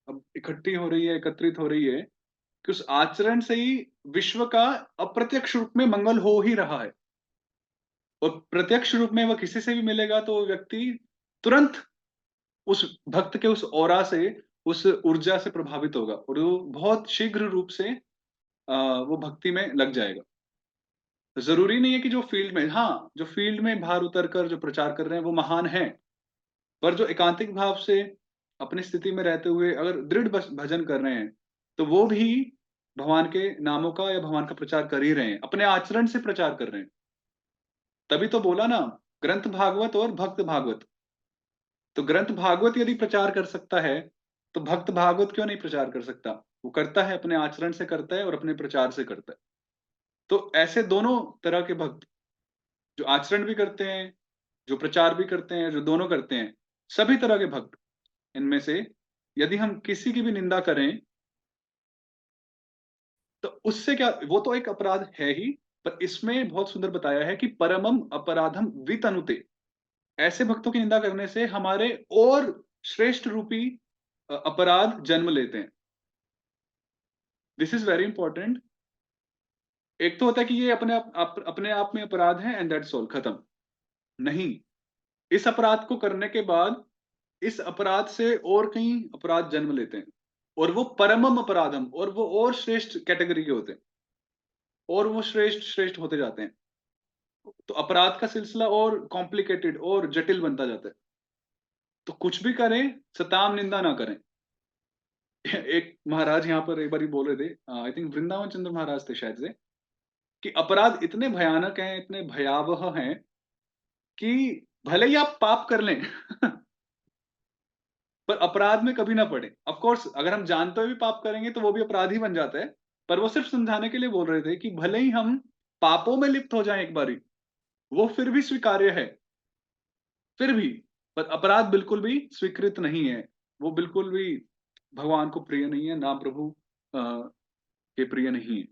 अब इकट्ठी हो रही है, एकत्रित हो रही है कि उस आचरण से ही विश्व का अप्रत्यक्ष रूप में मंगल हो ही रहा है। और प्रत्यक्ष रूप में वह किसी से भी मिलेगा तो वो व्यक्ति तुरंत उस भक्त के उस ऑरा से, उस ऊर्जा से प्रभावित होगा और वो बहुत शीघ्र रूप से वो भक्ति में लग जाएगा। ज़रूरी नहीं है कि जो फील्ड में, हाँ, जो फील्ड में बाहर उतर कर जो प्रचार कर रहे हैं वो महान हैं, पर जो एकांतिक भाव से अपनी स्थिति में रहते हुए अगर दृढ़ भजन कर रहे हैं, तो वो भी भगवान के नामों का या भगवान का प्रचार कर ही रहे हैं, अपने आचरण से प्रचार कर रहे हैं। तभी तो बोला ना, ग्रंथ भागवत और भक्त भागवत। तो ग्रंथ भागवत यदि प्रचार कर सकता है, तो भक्त भागवत क्यों नहीं प्रचार कर सकता? वो करता है, अपने आचरण से करता है और अपने प्रचार से करता है। तो ऐसे दोनों तरह के भक्त, जो आचरण भी करते हैं, जो प्रचार भी करते हैं, जो दोनों करते हैं, सभी तरह के भक्त, इनमें से यदि हम किसी की भी निंदा करें, तो उससे क्या, वो तो एक अपराध है ही, पर इसमें बहुत सुंदर बताया है कि परमम अपराधम वितनुते। ऐसे भक्तों की निंदा करने से हमारे और श्रेष्ठ रूपी अपराध जन्म लेते हैं। This is very important. एक तो होता है कि ये अपने आप में अपराध है एंड दैट्स ऑल, खत्म। नहीं, इस अपराध को करने के बाद इस अपराध से और कई अपराध जन्म लेते हैं, और वो परमम अपराधम, और वो और श्रेष्ठ कैटेगरी के होते हैं, और वो श्रेष्ठ श्रेष्ठ होते जाते हैं। तो अपराध का सिलसिला और कॉम्प्लिकेटेड और जटिल बनता जाता है। तो कुछ भी करें, सताम निंदा ना करें। एक महाराज यहाँ पर एक बार बोल रहे थे, आई थिंक वृंदावन चंद्र महाराज थे शायद से, कि अपराध इतने भयानक हैं, इतने भयावह हैं कि भले ही आप पाप कर लें पर अपराध में कभी ना पड़े। ऑफ कोर्स अगर हम जानते हुए भी पाप करेंगे तो वो भी अपराध ही बन जाता है, पर वो सिर्फ समझाने के लिए बोल रहे थे कि भले ही हम पापों में लिप्त हो जाएं एक बारी, वो फिर भी स्वीकार्य है, फिर भी, पर अपराध बिल्कुल भी स्वीकृत नहीं है। वो बिल्कुल भी भगवान को प्रिय नहीं है, ना प्रभु के प्रिय नहीं है।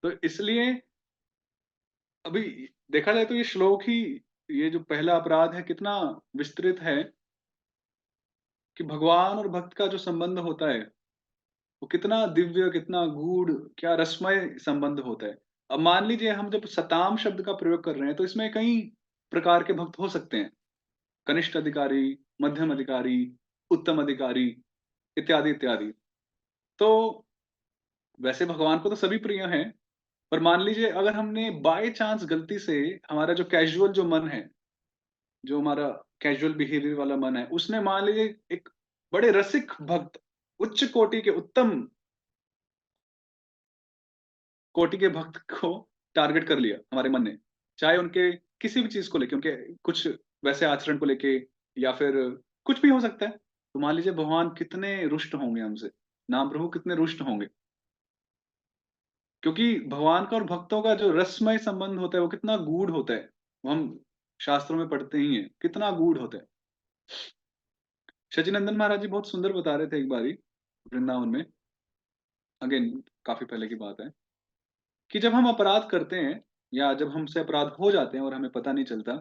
तो इसलिए अभी देखा जाए तो ये श्लोक ही, ये जो पहला अपराध है कितना विस्तृत है, कि भगवान और भक्त का जो संबंध होता है वो कितना दिव्य, कितना गूढ़, क्या रसमय संबंध होता है। अब मान लीजिए हम जब सताम शब्द का प्रयोग कर रहे हैं तो इसमें कई प्रकार के भक्त हो सकते हैं, कनिष्ठ अधिकारी, मध्यम अधिकारी, उत्तम अधिकारी, इत्यादि इत्यादि। तो वैसे भगवान को तो सभी प्रिय हैं, पर मान लीजिए अगर हमने बाय चांस गलती से, हमारा जो कैजुअल जो मन है, जो हमारा कैजुअल बिहेवियर वाला मन है, उसने मान लीजिए एक बड़े रसिक भक्त, उच्च कोटि के, उत्तम कोटि के भक्त को टारगेट कर लिया हमारे मन ने, चाहे उनके किसी भी चीज को लेके, उनके कुछ वैसे आचरण को लेके, या फिर कुछ भी हो सकता है, तो मान लीजिए भगवान कितने रुष्ट होंगे हमसे, नाम प्रभु कितने रुष्ट होंगे, क्योंकि भगवान का और भक्तों का जो रसमय संबंध होता है वो कितना गूढ़ होता है, वो हम शास्त्रों में पढ़ते ही हैं, कितना गूढ़ होता है। शचीनंदन महाराज जी बहुत सुंदर बता रहे थे एक बारी वृंदावन में, अगेन काफी पहले की बात है, कि जब हम अपराध करते हैं या जब हमसे अपराध हो जाते हैं और हमें पता नहीं चलता,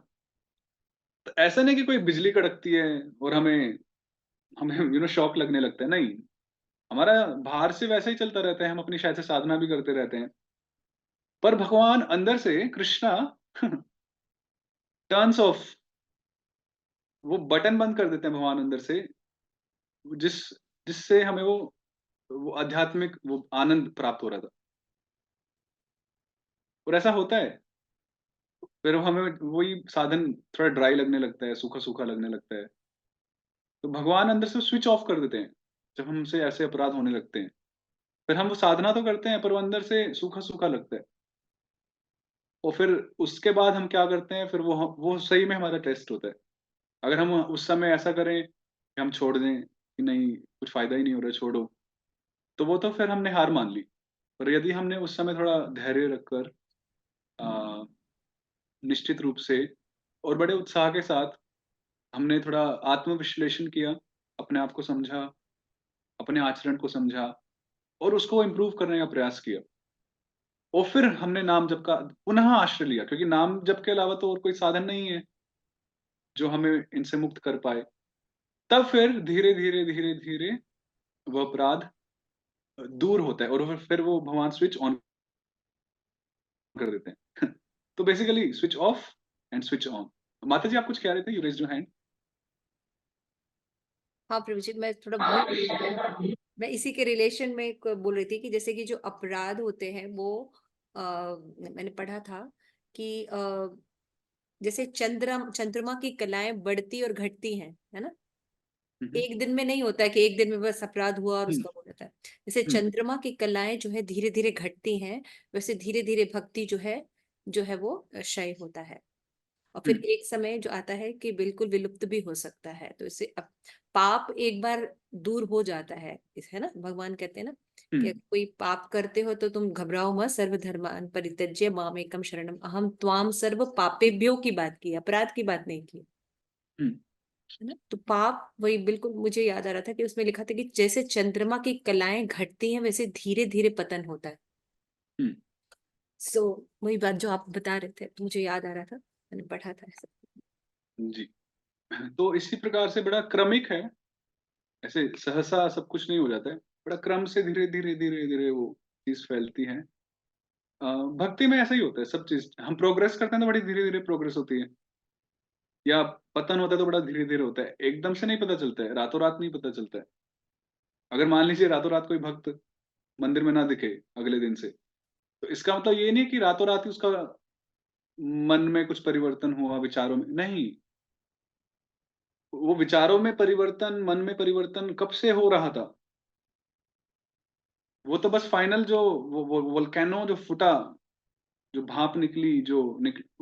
तो ऐसा नहीं कि कोई बिजली कड़कती है और हमें हमें शॉक लगने लगता है, नहीं। हमारा बाहर से वैसे ही चलता रहता है, हम अपनी शायद से साधना भी करते रहते हैं, पर भगवान अंदर से, कृष्णा टर्न्स ऑफ, वो बटन बंद कर देते हैं भगवान अंदर से, जिस जिससे हमें वो आध्यात्मिक वो आनंद प्राप्त हो रहा था, और ऐसा होता है। फिर हमें वही साधन थोड़ा ड्राई लगने लगता है, सूखा सूखा लगने लगता है, तो भगवान अंदर से स्विच ऑफ कर देते हैं जब हमसे ऐसे अपराध होने लगते हैं। फिर हम वो साधना तो करते हैं पर वो अंदर से सूखा सूखा लगता है, और फिर उसके बाद हम क्या करते हैं, फिर वो सही में हमारा टेस्ट होता है। अगर हम उस समय ऐसा करें कि हम छोड़ दें कि नहीं कुछ फायदा ही नहीं हो रहा है, छोड़ो, तो वो तो फिर हमने हार मान ली। पर यदि हमने उस समय थोड़ा धैर्य रखकर निश्चित रूप से और बड़े उत्साह के साथ हमने थोड़ा आत्मविश्लेषण किया, अपने आप को समझा, अपने आचरण को समझा और उसको इम्प्रूव करने का प्रयास किया। और फिर हमने नाम जप का पुनः आश्रय लिया, क्योंकि नाम जप के अलावा तो और कोई साधन नहीं है, जो हमें इनसे मुक्त कर पाए। तब फिर धीरे-धीरे, धीरे-धीरे वो अपराध दूर होता है और फिर वो भगवान स्विच ऑन कर देते हैं। तो basically switch off and switch on. माता जी, आप कुछ कह रहे थे? You raised your hand. हाँ प्रभु जी, मैं थोड़ा भूल गई। मैं इसी के रिलेशन में बोल रही थी कि जैसे कि जो अपराध होते हैं वो मैंने पढ़ा था कि जैसे चंद्रमा की कलाएं बढ़ती और घटती हैं, है ना। हुँ, हुँ, एक दिन में नहीं होता है कि एक दिन में बस अपराध हुआ और हुँ, उसका हो जाता है। जैसे हुँ, चंद्रमा की कलाएं जो है धीरे धीरे घटती हैं, वैसे धीरे धीरे भक्ति जो है वो क्षय होता है। और हुँ, फिर एक समय जो आता है कि बिल्कुल विलुप्त भी हो सकता है। तो इससे पाप एक बार दूर हो जाता है ना। भगवान कहते हैं ना हुँ, कि कोई पाप करते हो तो तुम घबराओ मत, सर्वधर्मान् परित्यज्य मामेकं शरणम अहम त्वाम सर्व पापेभ्यो की बात की, अपराध की बात नहीं की, हुँ, है ना। तो पाप वही बिल्कुल मुझे याद आ रहा था कि उसमें लिखा था कि जैसे चंद्रमा की कलाएं घटती हैं वैसे धीरे धीरे पतन होता है। हुँ, सो वही बात जो आप बता रहे थे तो मुझे याद आ रहा था, मैंने पढ़ा था ऐसा। जी। तो इसी प्रकार से बड़ा क्रमिक है, ऐसे सहसा सब कुछ नहीं हो जाता है। बड़ा क्रम से धीरे-धीरे, धीरे-धीरे वो चीज़ फैलती है। भक्ति में ऐसा ही होता है सब चीज़। हम प्रोग्रेस करते हैं तो बड़ी धीरे-धीरे प्रोग्रेस होती है, या पतन होता है तो बड़ा धीरे-धीरे होता है। एकदम से नहीं पता चलता है, रातों-रात नहीं पता चलता है। अगर मान लीजिए रातों-रात कोई भक्त मंदिर में ना दिखे अगले दिन से, तो इसका मतलब ये नहीं कि रातों-रात ही उसका मन में कुछ परिवर्तन हुआ, विचारों में, नहीं। वो विचारों में परिवर्तन, मन में परिवर्तन कब से हो रहा था? वो तो बस फाइनल जो वो वोल्केनो जो फूटा, जो भाप निकली, जो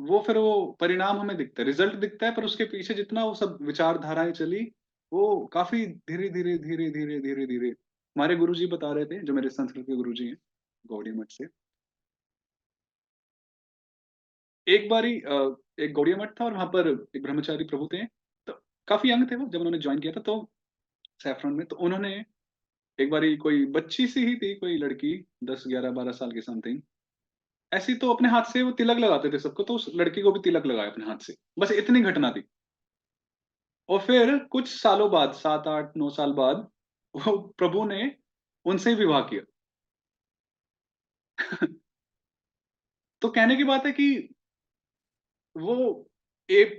वो फिर वो परिणाम हमें दिखता है, रिज़ल्ट दिखता है, पर उसके पीछे जितना वो सब विचारधाराएँ चली, वो काफ़ी धीरे-धीरे, धीरे-धीरे, धीरे-धीरे। हमारे गुरुजी बता रहे थे, जो मेरे संस्कृत के गुरुजी हैं, गौड़िया मठ से। एक बारी एक गौड़िया मठ था और वहाँ पर एक ब्रह्मचारी प्रभु थे, तो काफ़ी यंग थे वो जब उन्होंने जॉइन किया था, तो सैफ़रॉन में। तो उन्होंने एक बारी, कोई बच्ची-सी ही थी, कोई लड़की 10, 11, 12 साल की समथिंग, ऐसी तो अपने हाथ से वो तिलक लगाते थे सबको, तो उस लड़की को भी तिलक लगाया अपने हाथ से। बस इतनी घटना थी। और फिर कुछ सालों बाद, 7, 8, 9 साल बाद, वो प्रभु ने उनसे ही विवाह किया। तो कहने की बात है कि वो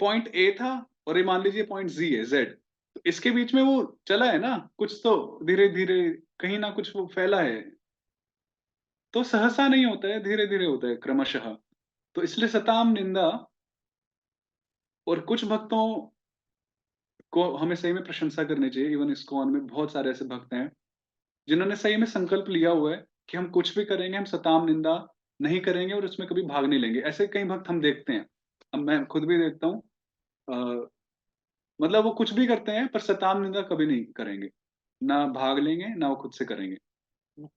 पॉइंट ए था और ये मान लीजिए पॉइंट ज़ी है, ज़ेड। तो इसके बीच में वो चला है ना, कुछ तो धीरे-धीरे कहीं न कुछ वो फैला है। तो सहसा नहीं होता है, धीरे-धीरे होता है क्रमशः। तो इसलिए सताम, निंदा, और कुछ भक्तों को हमें सही में प्रशंसा करनी चाहिए। इवन इस्कॉन में बहुत सारे ऐसे भक्त हैं, जिन्होंने सही में संकल्प लिया हुआ है कि हम कुछ भी करेंगे, हम सताम, निंदा नहीं करेंगे और उसमें कभी भाग नहीं लेंगे। ऐसे कई भक्त हम देखते हैं। अब मैं खुद भी देखता हूँ, अ, मतलब वो कुछ भी करते हैं पर सताम, निंदा कभी नहीं करेंगे। ना भाग लेंगे, ना वो खुद से करेंगे।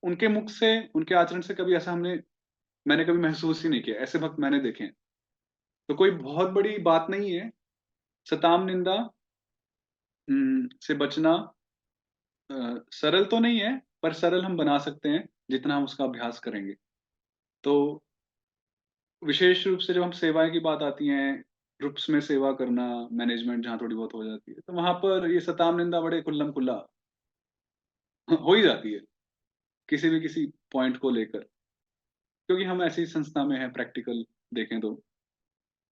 उनके मुख से, उनके आचरण से कभी ऐसा मैंने कभी महसूस ही नहीं किया। ऐसे भक्त मैंने देखे हैं। तो कोई बहुत बड़ी बात नहीं है। सताम, निंदा से बचना सरल तो नहीं है, पर सरल हम बना सकते हैं, जितना हम उसका अभ्यास करेंगे। तो विशेष रूप से जब हम सेवा की बात आती है, ग्रुप्स में सेवा करना, मैनेजमेंट जहाँ थोड़ी बहुत हो जाती है, तो वहाँ पर ये सताम, निंदा बड़े खुल्लम-खुल्ला हो ही जाती है, किसी पॉइंट को लेकर। क्योंकि हम ऐसी संस्था में हैं, प्रैक्टिकल देखें तो।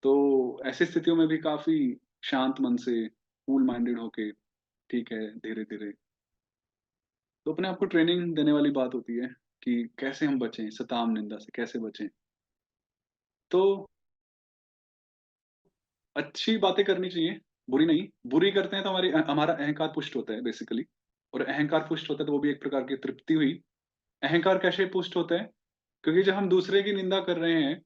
तो ऐसी स्थितियों में भी काफ़ी शांत मन से, कूल माइंडेड होके, ठीक है, धीरे-धीरे, तो अपने आप को ट्रेनिंग देने वाली बात होती है कि कैसे हम बचें, सताम, निंदा से कैसे बचें। तो अच्छी बातें करनी चाहिए, बुरी नहीं। बुरी करते हैं तो हमारा अहंकार पुष्ट होता है बेसिकली, और अहंकार पुष्ट होता है तो वो भी एक प्रकार की तृप्ति हुई। अहंकार कैसे पुष्ट होता है? क्योंकि जब हम दूसरे की निंदा कर रहे हैं,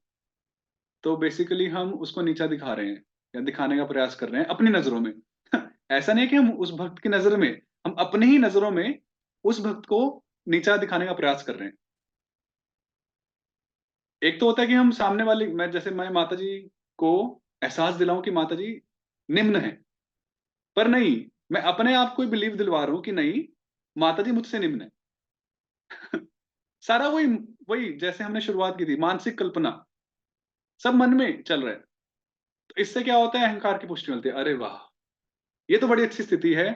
तो बेसिकली हम उसको नीचा दिखा रहे हैं या दिखाने का प्रयास कर रहे हैं अपनी नज़रों में। ऐसा नहीं है कि हम उस भक्त की नज़र में, हम अपनी ही नज़रों में उस भक्त को नीचा दिखाने का प्रयास कर रहे हैं। एक तो होता है कि हम सामने वाली, मैं माताजी को एहसास दिलाऊँ कि माताजी निम्न हैं। पर नहीं, मैं अपने आप को बिलीव दिलवा रहा हूँ कि नहीं, माता जी मुझसे निम्न है। सारा वही वही जैसे हमने शुरुआत की थी, मानसिक कल्पना, सब मन में चल रहा है। तो इससे क्या होता है, अहंकार की पुष्टि मिलती है। अरे वाह! ये तो बड़ी अच्छी स्थिति है।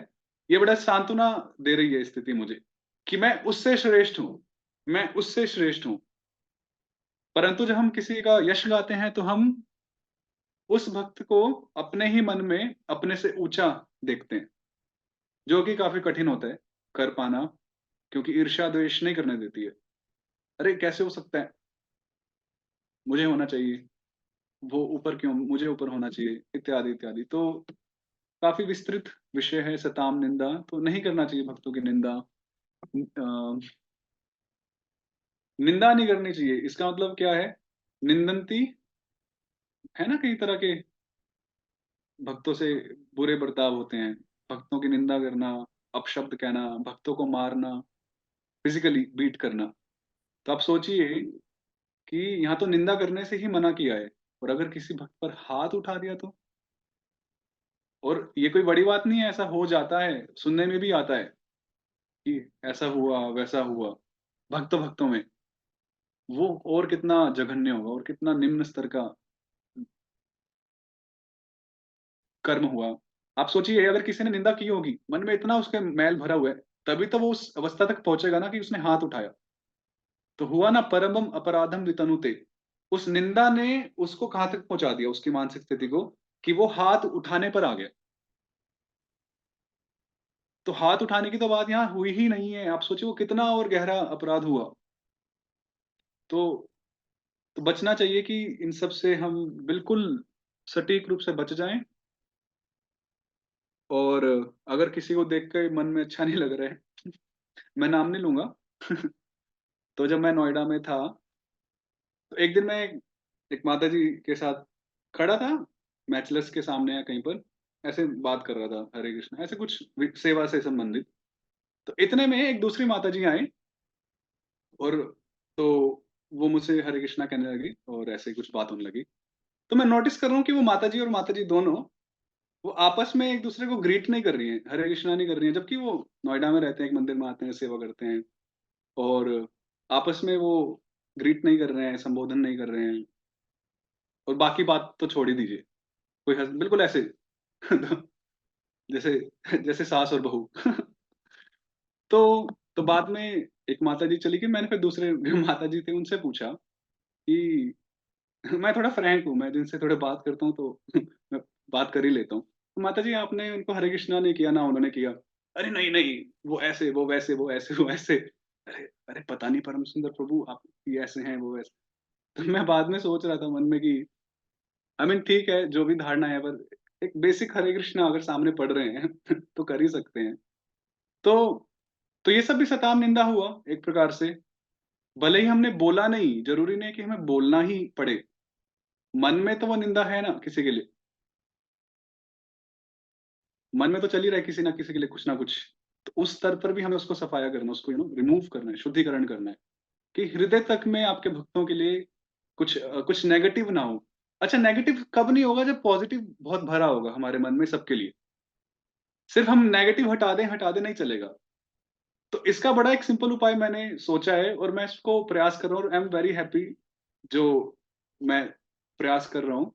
ये बड़ा सांत्वना दे रही है स्थिति मुझे, कि मैं उससे श्रेष्ठ हूँ, मैं उससे श्रेष्ठ हूँ। परंतु जब हम किसी का यश गाते हैं, तो हम उस भक्त को अपने ही मन में अपने से ऊँचा देखते हैं, जो कि काफ़ी कठिन होता है कर पाना, क्योंकि ईर्ष्या द्वेष नहीं करने देती है। अरे! कैसे हो सकता है? मुझे होना चाहिए, वो ऊपर क्यों? मुझे ऊपर होना चाहिए, इत्यादि, इत्यादि। तो काफ़ी विस्तृत विषय है सताम, निंदा, तो नहीं करना चाहिए भक्तों की निंदा। निंदा नहीं करनी चाहिए, इसका मतलब क्या है? निंदन्ति है ना, कई तरह के भक्तों से बुरे बर्ताव होते हैं। भक्तों की निंदा करना, अपशब्द कहना, भक्तों को मारना, फिज़िकली बीट करना। तो आप सोचिए कि यहाँ तो निंदा करने से ही मना किया है, और अगर किसी भक्त पर हाथ उठा दिया तो? और ये कोई बड़ी बात नहीं है, ऐसा हो जाता है, सुनने में भी आता है कि ऐसा हुआ, वैसा हुआ, भक्तों-भक्तों में। वो और कितना जघन्य होगा और कितना निम्न स्तर का कर्म हुआ। आप सोचिए, अगर किसी ने निंदा की होगी, मन में इतना उसके मैल भरा हुआ है, तभी तो वो उस अवस्था तक पहुँचेगा ना कि उसने हाथ उठाया। तो हुआ ना, परमम अपराधम वितनुते। उस निंदा ने उसको कहाँ तक पहुँचा दिया, उसकी मानसिक स्थिति को, कि वो हाथ उठाने पर आ गया। तो हाथ उठाने की तो बात यहाँ हुई ही नहीं है। आप सोचिए वो कितना और गहरा अपराध हुआ। तो तो बचना चाहिए कि इन सब से हम बिल्कुल सटीक रूप से बच जाएँ। और अगर किसी को देख के मन में अच्छा नहीं लग रहा है, मैं नाम नहीं लूँगा। तो जब मैं नोएडा में था, तो एक दिन मैं एक माताजी के साथ खड़ा था, मैचलेस के सामने या कहीं पर, ऐसे बात कर रहा था, हरे कृष्णा, ऐसे कुछ सेवा से संबंधित। तो इतने में एक दूसरी माताजी आई, और तो वो मुझसे हरे कृष्णा कहने लगी और ऐसे कुछ बात होने लगी। तो मैं नोटिस कर रहा हूँ कि वो माताजी और माताजी दोनों, वो आपस में एक दूसरे को ग्रीट नहीं कर रही हैं, हरे कृष्णा नहीं कर रही हैं, जबकि वो नोएडा में रहते हैं, एक मंदिर में आते हैं, सेवा करते हैं, और आपस में वो ग्रीट नहीं कर रहे हैं, संबोधन नहीं कर रहे हैं, और बाकी बात तो छोड़ ही दीजिए। कोई हँस बिल्कुल ऐसे तो जैसे जैसे सास और बहू। तो बाद में एक माताजी चली गई, मैंने फिर दूसरे जो माताजी थे उनसे पूछा कि मैं थोड़ा फ्रैंक हूँ, मैं जिनसे थोड़ा बात करता हूँ तो मैं बात कर ही लेता हूँ। तो माताजी, आपने उनको हरे कृष्णा नहीं किया ना उन्होंने किया? अरे नहीं-नहीं, वो ऐसे, वो वैसे, वो ऐसे, वो ऐसे। अरे! अरे पता नहीं परम सुंदर प्रभु आप ये ऐसे हैं, वो वैसे। तो मैं बाद में सोच रहा था मन में कि आई मीन ठीक है, जो भी धारणा है, पर एक बेसिक हरे कृष्णा अगर सामने पढ़ रहे हैं तो कर ही सकते हैं। तो ये सब भी सताम निंदा हुआ एक प्रकार से। भले ही हमने बोला नहीं, ज़रूरी नहीं है कि हमें बोलना ही पड़े। मन में तो वो निंदा है ना किसी के लिए। मन में तो चल ही रहा है किसी ना किसी के लिए कुछ ना कुछ। तो उस स्तर पर भी हमें उसको सफाया करना, उसको रिमूव करना है, शुद्धिकरण करना है, कि हृदय तक में आपके भक्तों के लिए कुछ नेगेटिव ना हो। अच्छा, नेगेटिव कब नहीं होगा, जब पॉजिटिव बहुत भरा होगा हमारे मन में सबके लिए। सिर्फ हम नेगेटिव हटा दें नहीं चलेगा। तो इसका बड़ा एक सिंपल उपाय मैंने सोचा है, और मैं इसको प्रयास कर रहा हूँ, और आई एम वेरी हैप्पी जो मैं प्रयास कर रहा हूँ,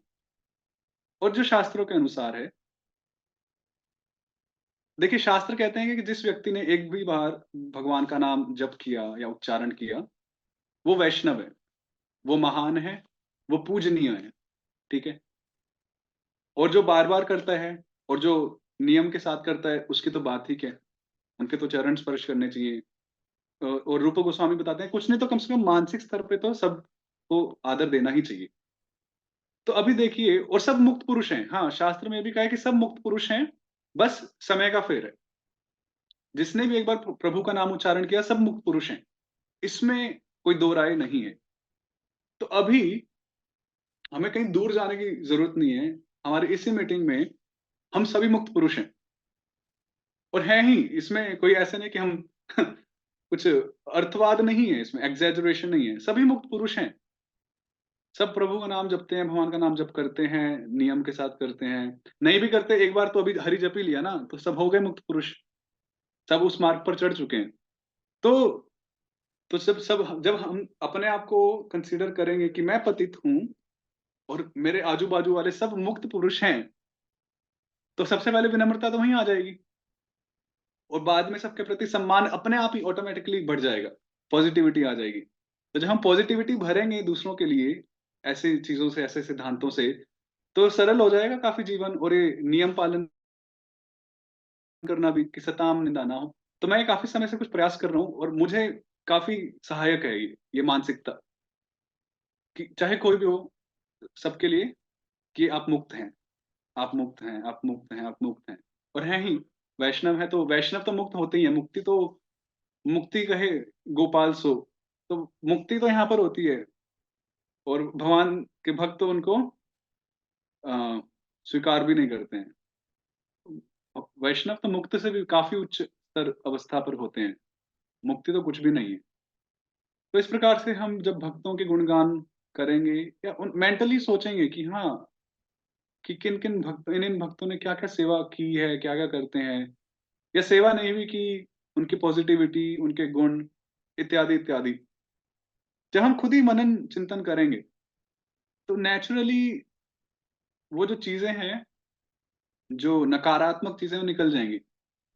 और जो शास्त्रों के अनुसार है। देखिए, शास्त्र कहते हैं कि जिस व्यक्ति ने एक भी बार भगवान का नाम जप किया या उच्चारण किया, वो वैष्णव है, वो महान है, वो पूजनीय है, ठीक है? और जो बार-बार करता है और जो नियम के साथ करता है, उसकी तो बात ही क्या है, उनके तो चरण स्पर्श करने चाहिए। और रूप गोस्वामी बताते हैं, कुछ नहीं तो कम से कम मानसिक स्तर पे तो सबको आदर देना ही चाहिए। तो अभी देखिए, और सब मुक्त पुरुष हैं। हाँ, शास्त्र में ये भी कहा है कि सब मुक्त पुरुष हैं, बस समय का फेर है। जिसने भी एक बार प्रभु का नाम उच्चारण किया, सब मुक्त पुरुष हैं। इसमें कोई दो राय नहीं है। तो अभी हमें कहीं दूर जाने की ज़रूरत नहीं है। हमारी इसी मीटिंग में हम सभी मुक्त पुरुष हैं, और हैं ही। इसमें कोई ऐसा नहीं कि हम कुछ अर्थवाद नहीं है इसमें, एक्ज़ैजरेशन नहीं है। सभी मुक्त पुरुष हैं। सब प्रभु का नाम जपते हैं, भगवान का नाम जप करते हैं, नियम के साथ करते हैं। नहीं भी करते, एक बार तो अभी हरि जप ही लिया ना, तो सब हो गए मुक्त पुरुष, सब उस मार्ग पर चढ़ चुके हैं। तो सब सब जब हम अपने आप को कंसीडर करेंगे कि मैं पतित हूँ और मेरे आजू-बाजू वाले सब मुक्त पुरुष हैं, तो सबसे पहले विनम्रता तो वहीं आ जाएगी और बाद में सबके प्रति सम्मान अपने आप ही ऑटोमैटिकली बढ़ जाएगा, पॉजिटिविटी आ जाएगी। तो जब हम पॉजिटिविटी भरेंगे दूसरों के लिए, ऐसी चीज़ों से, ऐसे सिद्धांतों से, तो सरल हो जाएगा काफ़ी जीवन और ये नियम पालन करना भी कि सताम निंदा ना हो। तो मैं काफ़ी समय से कुछ प्रयास कर रहा हूँ और मुझे काफ़ी सहायक है ये मानसिकता कि चाहे कोई भी हो, सबके लिए कि आप मुक्त हैं, आप मुक्त हैं, आप मुक्त हैं, आप मुक्त हैं और हैं ही। वैष्णव है तो वैष्णव तो मुक्त होते ही हैं, मुक्ति तो मुक्ति कहे गोपाल सो, तो मुक्ति तो यहाँ पर होती है और भगवान के भक्त तो उनको स्वीकार भी नहीं करते हैं। वैष्णव तो मुक्त से भी काफ़ी उच्च स्तर अवस्था पर होते हैं, मुक्ति तो कुछ भी नहीं है। तो इस प्रकार से हम जब भक्तों के गुणगान करेंगे या उन मेंटली सोचेंगे कि हाँ, कि किन-किन भक्त इन-इन भक्तों ने क्या-क्या सेवा की है, क्या-क्या करते हैं या सेवा नहीं भी की, उनकी पॉजिटिविटी, उनके गुण इत्यादि, इत्यादि। जब हम खुद ही मनन चिंतन करेंगे, तो नेचुरली वो जो चीज़ें हैं, जो नकारात्मक चीज़ें वो निकल जाएँगी।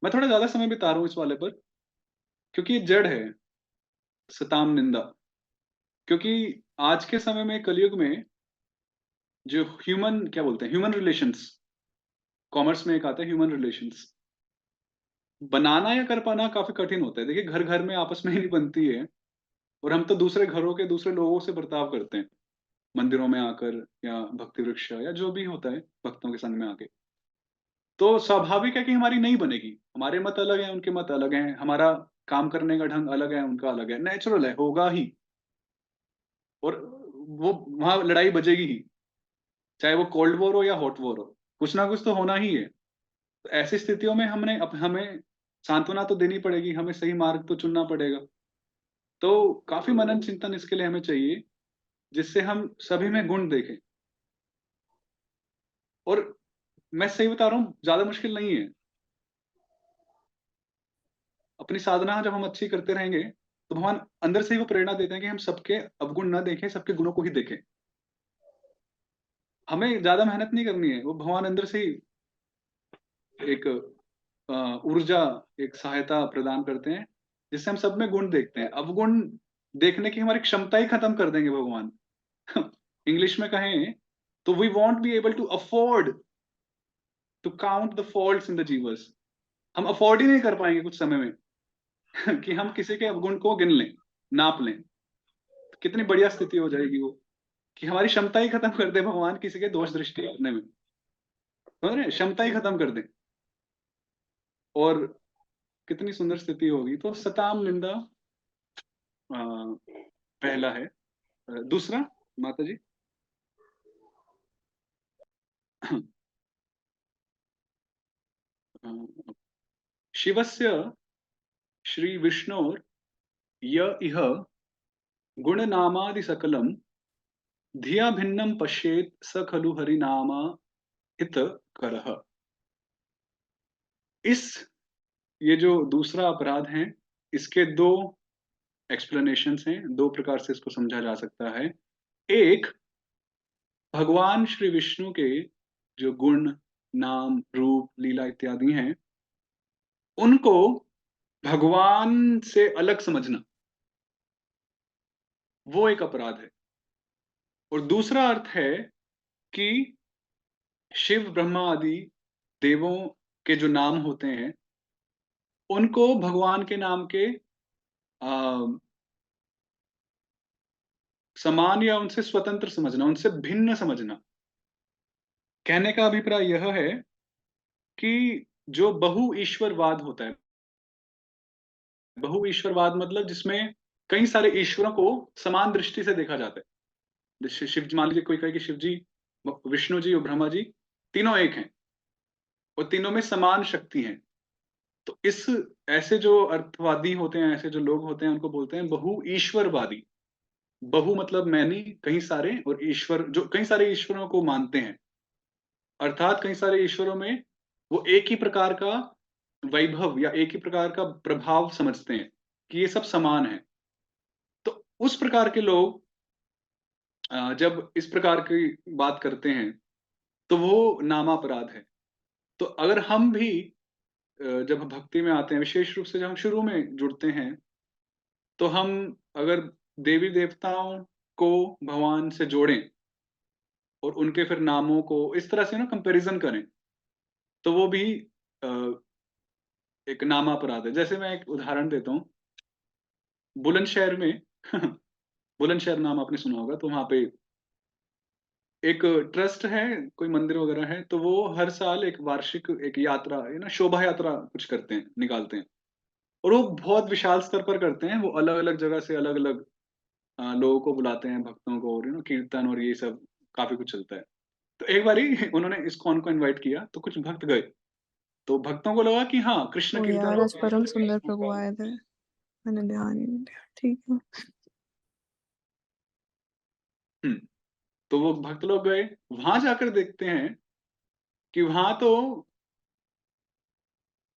मैं थोड़ा ज़्यादा समय बिता रहा हूँ इस वाले पर, क्योंकि ये जड़ है, सताम निंदा। क्योंकि आज के समय में कलयुग में जो ह्यूमन क्या बोलते हैं, ह्यूमन रिलेशंस, कॉमर्स में एक आता है ह्यूमन रिलेशंस। बनाना या कर पाना काफ़ी कठिन होता है। देखिए घर-घर में आपस में ही नहीं बनती है और हम तो दूसरे घरों के दूसरे लोगों से बर्ताव करते हैं, मंदिरों में आकर या भक्ति वृक्ष या जो भी होता है, भक्तों के संग में आके। तो स्वाभाविक है कि हमारी नहीं बनेगी। हमारे मत अलग हैं, उनके मत अलग हैं, हमारा काम करने का ढंग अलग है, उनका अलग है। नेचुरल है, होगा ही और वो वहाँ लड़ाई बजेगी ही, चाहे वो कोल्ड वॉर हो या हॉट वॉर हो, कुछ ना कुछ तो होना ही है। तो ऐसी स्थितियों में हमें सांत्वना तो देनी पड़ेगी, हमें सही मार्ग तो चुनना पड़ेगा। तो काफ़ी मनन चिंतन इसके लिए हमें चाहिए, जिससे हम सभी में गुण देखें और मैं सही बता रहा हूँ, ज़्यादा मुश्किल नहीं है। अपनी साधना जब हम अच्छी करते रहेंगे, तो भगवान अंदर से ही वो प्रेरणा देते हैं कि हम सबके अवगुण ना देखें, सबके गुणों को ही देखें। हमें ज़्यादा मेहनत नहीं करनी है, वो भगवान अंदर से ही एक ऊर्जा, एक सहायता प्रदान करते हैं, जिससे हम सब में गुण देखते हैं। अवगुण देखने की हमारी क्षमता ही खत्म कर देंगे भगवान। इंग्लिश में कहें, तो we won't be able to afford to count the faults in the जीवर्स। हम अफोर्ड ही नहीं कर पाएँगे कुछ समय में कि हम किसी के अवगुण को गिन लें, नाप लें। तो कितनी बढ़िया स्थिति हो जाएगी वो, कि हमारी क्षमता ही खत्म कर दे भगवान किसी के दोष दृष्टि करने में। समझ रहे हैं? क्षमता ही खत्म कर दें और कितनी सुंदर स्थिति होगी। तो सताम निंदा अ, पहला है। दूसरा माताजी अ, शिवस्य श्रीविष्णोर् य इह गुणनामादिसकलं धिया भिन्नं पश्येत् स खलु हरिनामाहितकरः। इस ये जो दूसरा अपराध है, इसके 2 एक्सप्लेनेशंस हैं, 2 प्रकार से इसको समझा जा सकता है। एक, भगवान श्री विष्णु के जो गुण, नाम, रूप, लीला इत्यादि हैं, उनको भगवान से अलग समझना, वो एक अपराध है। और दूसरा अर्थ है कि शिव, ब्रह्मा आदि देवों के जो नाम होते हैं, उनको भगवान के नाम के समान या उनसे स्वतंत्र समझना, उनसे भिन्न समझना। कहने का अभिप्राय यह है कि जो बहु-ईश्वरवाद होता है, बहु-ईश्वरवाद मतलब जिसमें कई सारे ईश्वरों को समान दृष्टि से देखा जाता है। जैसे शिव जी, मान लीजिए कोई कहे कि शिव जी, विष्णु जी और ब्रह्मा जी तीनों एक हैं और तीनों में समान शक्ति है। तो इस ऐसे जो अर्थवादी होते हैं, ऐसे जो लोग होते हैं, उनको बोलते हैं बहु-ईश्वरवादी। बहु मतलब मैनी, कई सारे, और ईश्वर जो कई सारे ईश्वरों को मानते हैं, अर्थात कई सारे ईश्वरों में वो एक ही प्रकार का वैभव या एक ही प्रकार का प्रभाव समझते हैं कि ये सब समान है। तो उस प्रकार के लोग जब इस प्रकार की बात करते हैं तो वो नामापराध है। तो अगर हम भी जब भक्ति में आते हैं, विशेष रूप से जब हम शुरू में जुड़ते हैं, तो हम अगर देवी देवताओं को भगवान से जोड़ें और उनके फिर नामों को इस तरह से ना कंपैरिजन करें, तो वो भी अ, एक नामापराध है। जैसे मैं एक उदाहरण देता हूँ, बुलंदशहर में बुलंदशहर नाम आपने सुना होगा, तो वहां पे एक ट्रस्ट है, कोई मंदिर वगैरह है, तो वो हर साल एक वार्षिक एक यात्रा है ना, शोभा यात्रा कुछ करते हैं, निकालते हैं, और वो बहुत विशाल स्तर पर करते हैं। वो अलग अलग जगह से अलग अलग लोगों को बुलाते हैं, भक्तों को, और कीर्तन और ये सब काफी कुछ चलता है। तो एक बारी उन्होंने इस्कॉन को इनवाइट किया, तो कुछ भक्त गए। तो भक्तों को लगा कि हाँ, कृष्ण ओ कीर्तन यार, हो आज परम सुंदर प्रभु आए थे, मैंने ध्यान ही नहीं दिया। ठीक है। हम्म, तो वो भक्त लोग गए, वहां जाकर देखते हैं कि वहां तो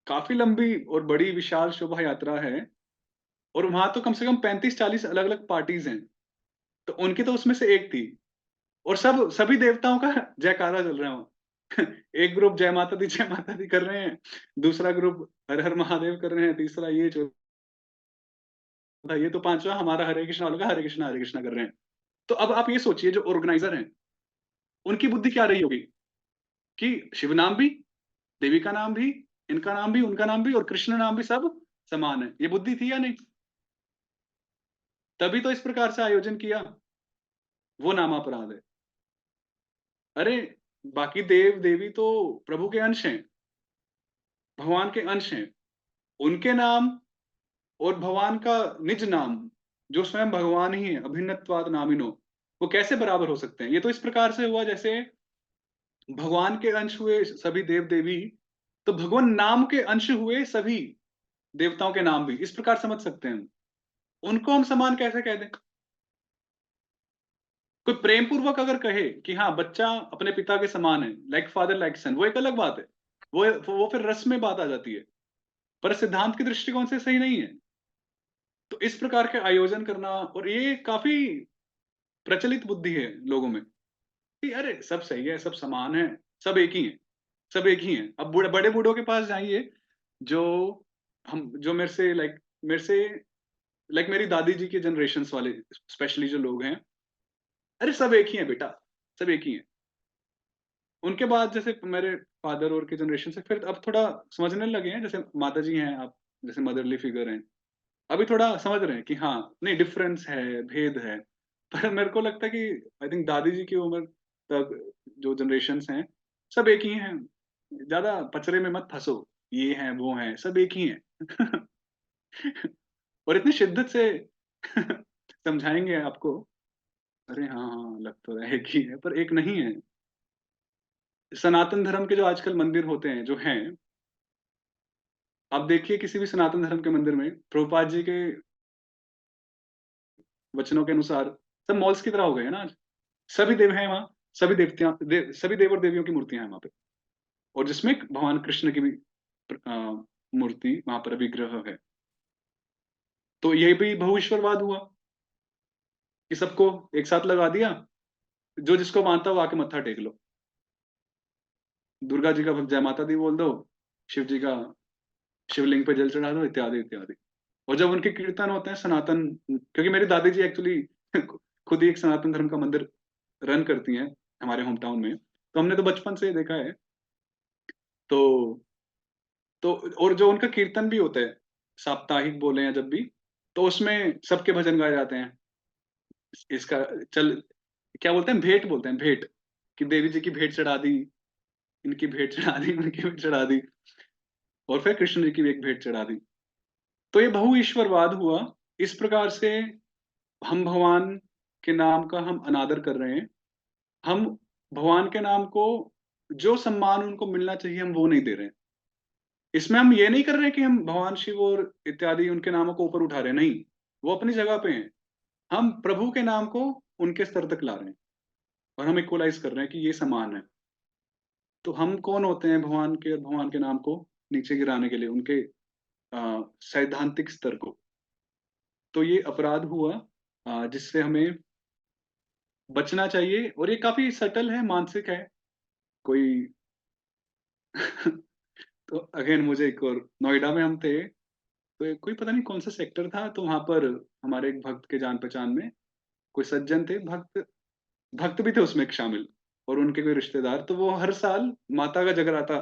काफी लंबी और बड़ी विशाल शोभा यात्रा है, और वहां तो कम से कम 35-40 अलग अलग पार्टीज हैं। तो उनकी तो उसमें से एक थी, और सभी देवताओं का जयकारा चल रहा है वहाँ। एक ग्रुप जय माता दी कर रहे हैं, दूसरा ग्रुप हर हर महादेव कर रहे हैं, तीसरा ये, चौथा ये, तो पांचवा हमारा हरे कृष्णा वालों का हरे कृष्णा कर रहे हैं। तो अब आप ये सोचिए, जो ऑर्गेनाइजर हैं उनकी बुद्धि क्या रही होगी कि शिव नाम भी, देवी का नाम भी, इनका नाम भी, उनका नाम भी, और कृष्ण नाम भी सब समान है। ये बुद्धि थी या नहीं? तभी तो इस प्रकार से आयोजन किया। वो नामापराध है। अरे, बाकी देव देवी तो प्रभु के अंश हैं, भगवान के अंश हैं। उनके नाम और भगवान का निज नाम, जो स्वयं भगवान ही है, अभिन्नत्वाद नामिनो, वो कैसे बराबर हो सकते हैं? ये तो इस प्रकार से हुआ जैसे भगवान के अंश हुए सभी देव देवी, तो भगवान नाम के अंश हुए सभी देवताओं के नाम भी, इस प्रकार समझ सकते हैं हम। उनको हम समान कैसे कह दें? कोई प्रेम पूर्वक अगर कहे कि हाँ, बच्चा अपने पिता के समान है, लाइक फादर लाइक सन, वो एक अलग बात है। वो फिर रस में बात आ जाती है, पर सिद्धांत के दृष्टिकोण से सही नहीं है। तो इस प्रकार के आयोजन करना, और ये काफी प्रचलित बुद्धि है लोगों में कि अरे सब सही है, सब समान है, सब एक ही है, सब एक ही है। अब बड़े बूढ़ों के पास जाइए, जो जो मेरे से मेरी दादी जी के जनरेशन वाले स्पेशली जो लोग हैं, अरे सब एक ही है बेटा, सब एक ही है। उनके बाद जैसे मेरे फादर और के जनरेशन से फिर अब थोड़ा समझने लगे हैं, जैसे माता जी हैं, आप जैसे मदरली फिगर हैं, अभी थोड़ा समझ रहे हैं कि हाँ, नहीं, डिफरेंस है, भेद है। पर मेरे को लगता है कि आई थिंक दादी जी की उम्र तक जो जनरेशन्स हैं, सब एक ही हैं। ज्यादा पचरे में मत फंसो, ये हैं वो हैं, सब एक ही हैं। और इतनी शिद्दत से समझाएंगे आपको, अरे हाँ हाँ, लग तो रहा है एक ही है, पर एक नहीं है। सनातन धर्म के जो आजकल मंदिर होते हैं, जो हैं, आप देखिए किसी भी सनातन धर्म के मंदिर में प्रभुपाद जी के वचनों के अनुसार सब मॉल्स की तरह हो गए हैं ना आज। सभी देव हैं वहाँ, सभी देव और देवियों की मूर्तियां हैं वहाँ पे, और जिसमें भगवान कृष्ण की भी मूर्ति वहां पर विग्रह है। तो ये भी बहुईश्वरवाद हुआ कि सबको एक साथ लगा दिया, जो जिसको मानता हो आके मत्था टेक लो, दुर्गा जी का जय माता दी बोल दो, शिव जी का शिवलिंग पे जल चढ़ा दो, इत्यादि इत्यादि। और जब उनके कीर्तन होते हैं सनातन, क्योंकि मेरी दादी जी एक्चुअली खुद ही एक सनातन धर्म का मंदिर रन करती हैं हमारे होम टाउन में, तो हमने तो बचपन से देखा है। तो तो और जो उनका कीर्तन भी होता है, साप्ताहिक बोले या जब भी, तो उसमें सबके भजन गाए जाते हैं। इसका चल क्या बोलते हैं, भेंट बोलते हैं, भेंट, कि देवी जी की भेंट चढ़ा दी, इनकी भेंट चढ़ा दी, उनकी भेंट चढ़ा दी, और फिर कृष्ण जी की भी एक भेंट चढ़ा दी। तो ये बहु ईश्वरवाद हुआ। इस प्रकार से हम भगवान के नाम का हम अनादर कर रहे हैं। हम भगवान के नाम को जो सम्मान उनको मिलना चाहिए, हम वो नहीं दे रहे हैं। इसमें हम ये नहीं कर रहे हैं कि हम भगवान शिव और इत्यादि उनके नामों को ऊपर उठा रहे हैं, नहीं, वो अपनी जगह पे हैं। हम प्रभु के नाम को उनके स्तर तक ला रहे हैं और हम इक्वलाइज कर रहे हैं कि ये समान है। तो हम कौन होते हैं भगवान के नाम को नीचे गिराने के लिए, उनके सैद्धांतिक स्तर को। तो ये अपराध हुआ जिससे हमें बचना चाहिए, और ये काफी सटल है, मानसिक है। कोई तो अगेन मुझे एक और, नोएडा में हम थे, तो कोई पता नहीं कौन सा सेक्टर था, तो वहां पर हमारे एक भक्त के जान पहचान में कोई सज्जन थे, भक्त भक्त भी थे उसमें एक शामिल, और उनके कोई रिश्तेदार, तो वो हर साल माता का जगराता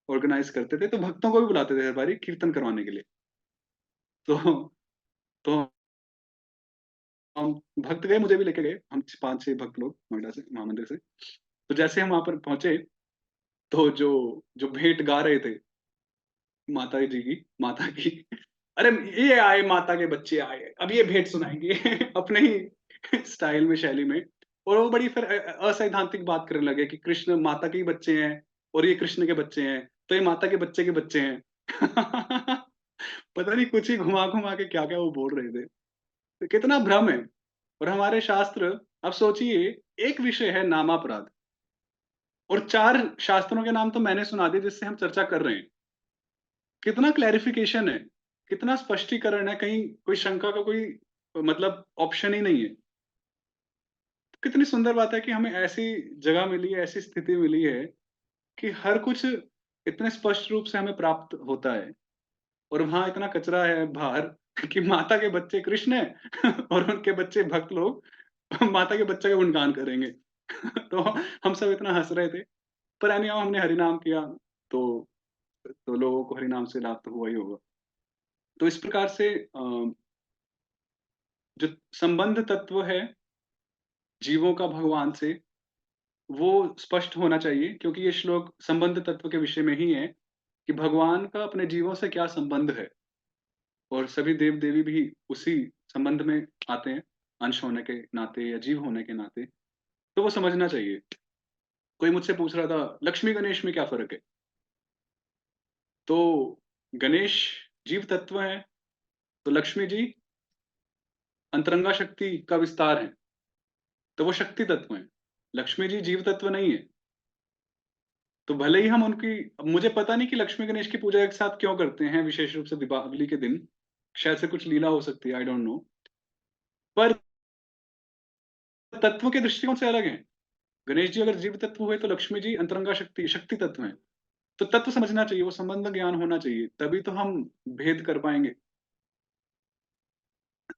ऑर्गेनाइज करते थे, तो भक्तों को भी बुलाते थे हर बारी कीर्तन करवाने के लिए। तो तो हम भक्त गए, मुझे भी लेके गए, हम 5-6 भक्त लोग नोएडा से, महामंदिर से। तो जैसे हम वहां पर पहुंचे, तो जो जो भेंट गा रहे थे माता जी की, माता की, अरे ये आए माता के बच्चे आए, अब ये भेंट सुनाएंगे अपने ही स्टाइल में, शैली में। और वो बड़ी फिर असैद्धांतिक बात करने लगे कि कृष्ण माता के ही बच्चे हैं और ये कृष्ण के बच्चे हैं, तो ये माता के बच्चे हैं। पता नहीं कुछ ही घुमा घुमा के क्या क्या वो बोल रहे थे। तो कितना भ्रम है। और हमारे शास्त्र, अब सोचिए, एक विषय है नामापराध, और 4 शास्त्रों के नाम तो मैंने सुना दिए जिससे हम चर्चा कर रहे हैं। कितना क्लैरिफिकेशन है, कितना स्पष्टीकरण है, कहीं कोई शंका का कोई मतलब ऑप्शन ही नहीं है। कितनी सुंदर बात है कि हमें ऐसी जगह मिली है, ऐसी स्थिति मिली है कि हर कुछ इतने स्पष्ट रूप से हमें प्राप्त होता है। और वहां इतना कचरा है बाहर कि माता के बच्चे कृष्ण है और उनके बच्चे भक्त लोग माता के बच्चे का गुणगान करेंगे। तो हम सब इतना हंस रहे थे। पर एनी हमने हरि नाम किया, तो लोगों को हरि नाम से लाभ तो हुआ ही होगा। तो इस प्रकार से जो संबंध तत्व है जीवों का भगवान से, वो स्पष्ट होना चाहिए, क्योंकि ये श्लोक संबंध तत्व के विषय में ही है कि भगवान का अपने जीवों से क्या संबंध है। और सभी देव देवी भी उसी संबंध में आते हैं, अंश होने के नाते या जीव होने के नाते। तो वो समझना चाहिए। कोई मुझसे पूछ रहा था लक्ष्मी गणेश में क्या फर्क है, तो गणेश जीव तत्व है, तो लक्ष्मी जी अंतरंगा शक्ति का विस्तार है, तो वो शक्ति तत्व है। लक्ष्मी जी जीव तत्व नहीं है। तो भले ही हम उनकी, अब मुझे पता नहीं कि लक्ष्मी गणेश की पूजा एक साथ क्यों करते हैं, विशेष रूप से दीपावली के दिन, शायद से कुछ लीला हो सकती है, आई डोंट नो। पर तत्व के दृष्टिकोण से अलग है। गणेश जी अगर जीव तत्व हुए, तो लक्ष्मी जी अंतरंगा शक्ति शक्ति तत्व है। तो तत्व समझना चाहिए, वो संबंध ज्ञान होना चाहिए, तभी तो हम भेद कर पाएंगे।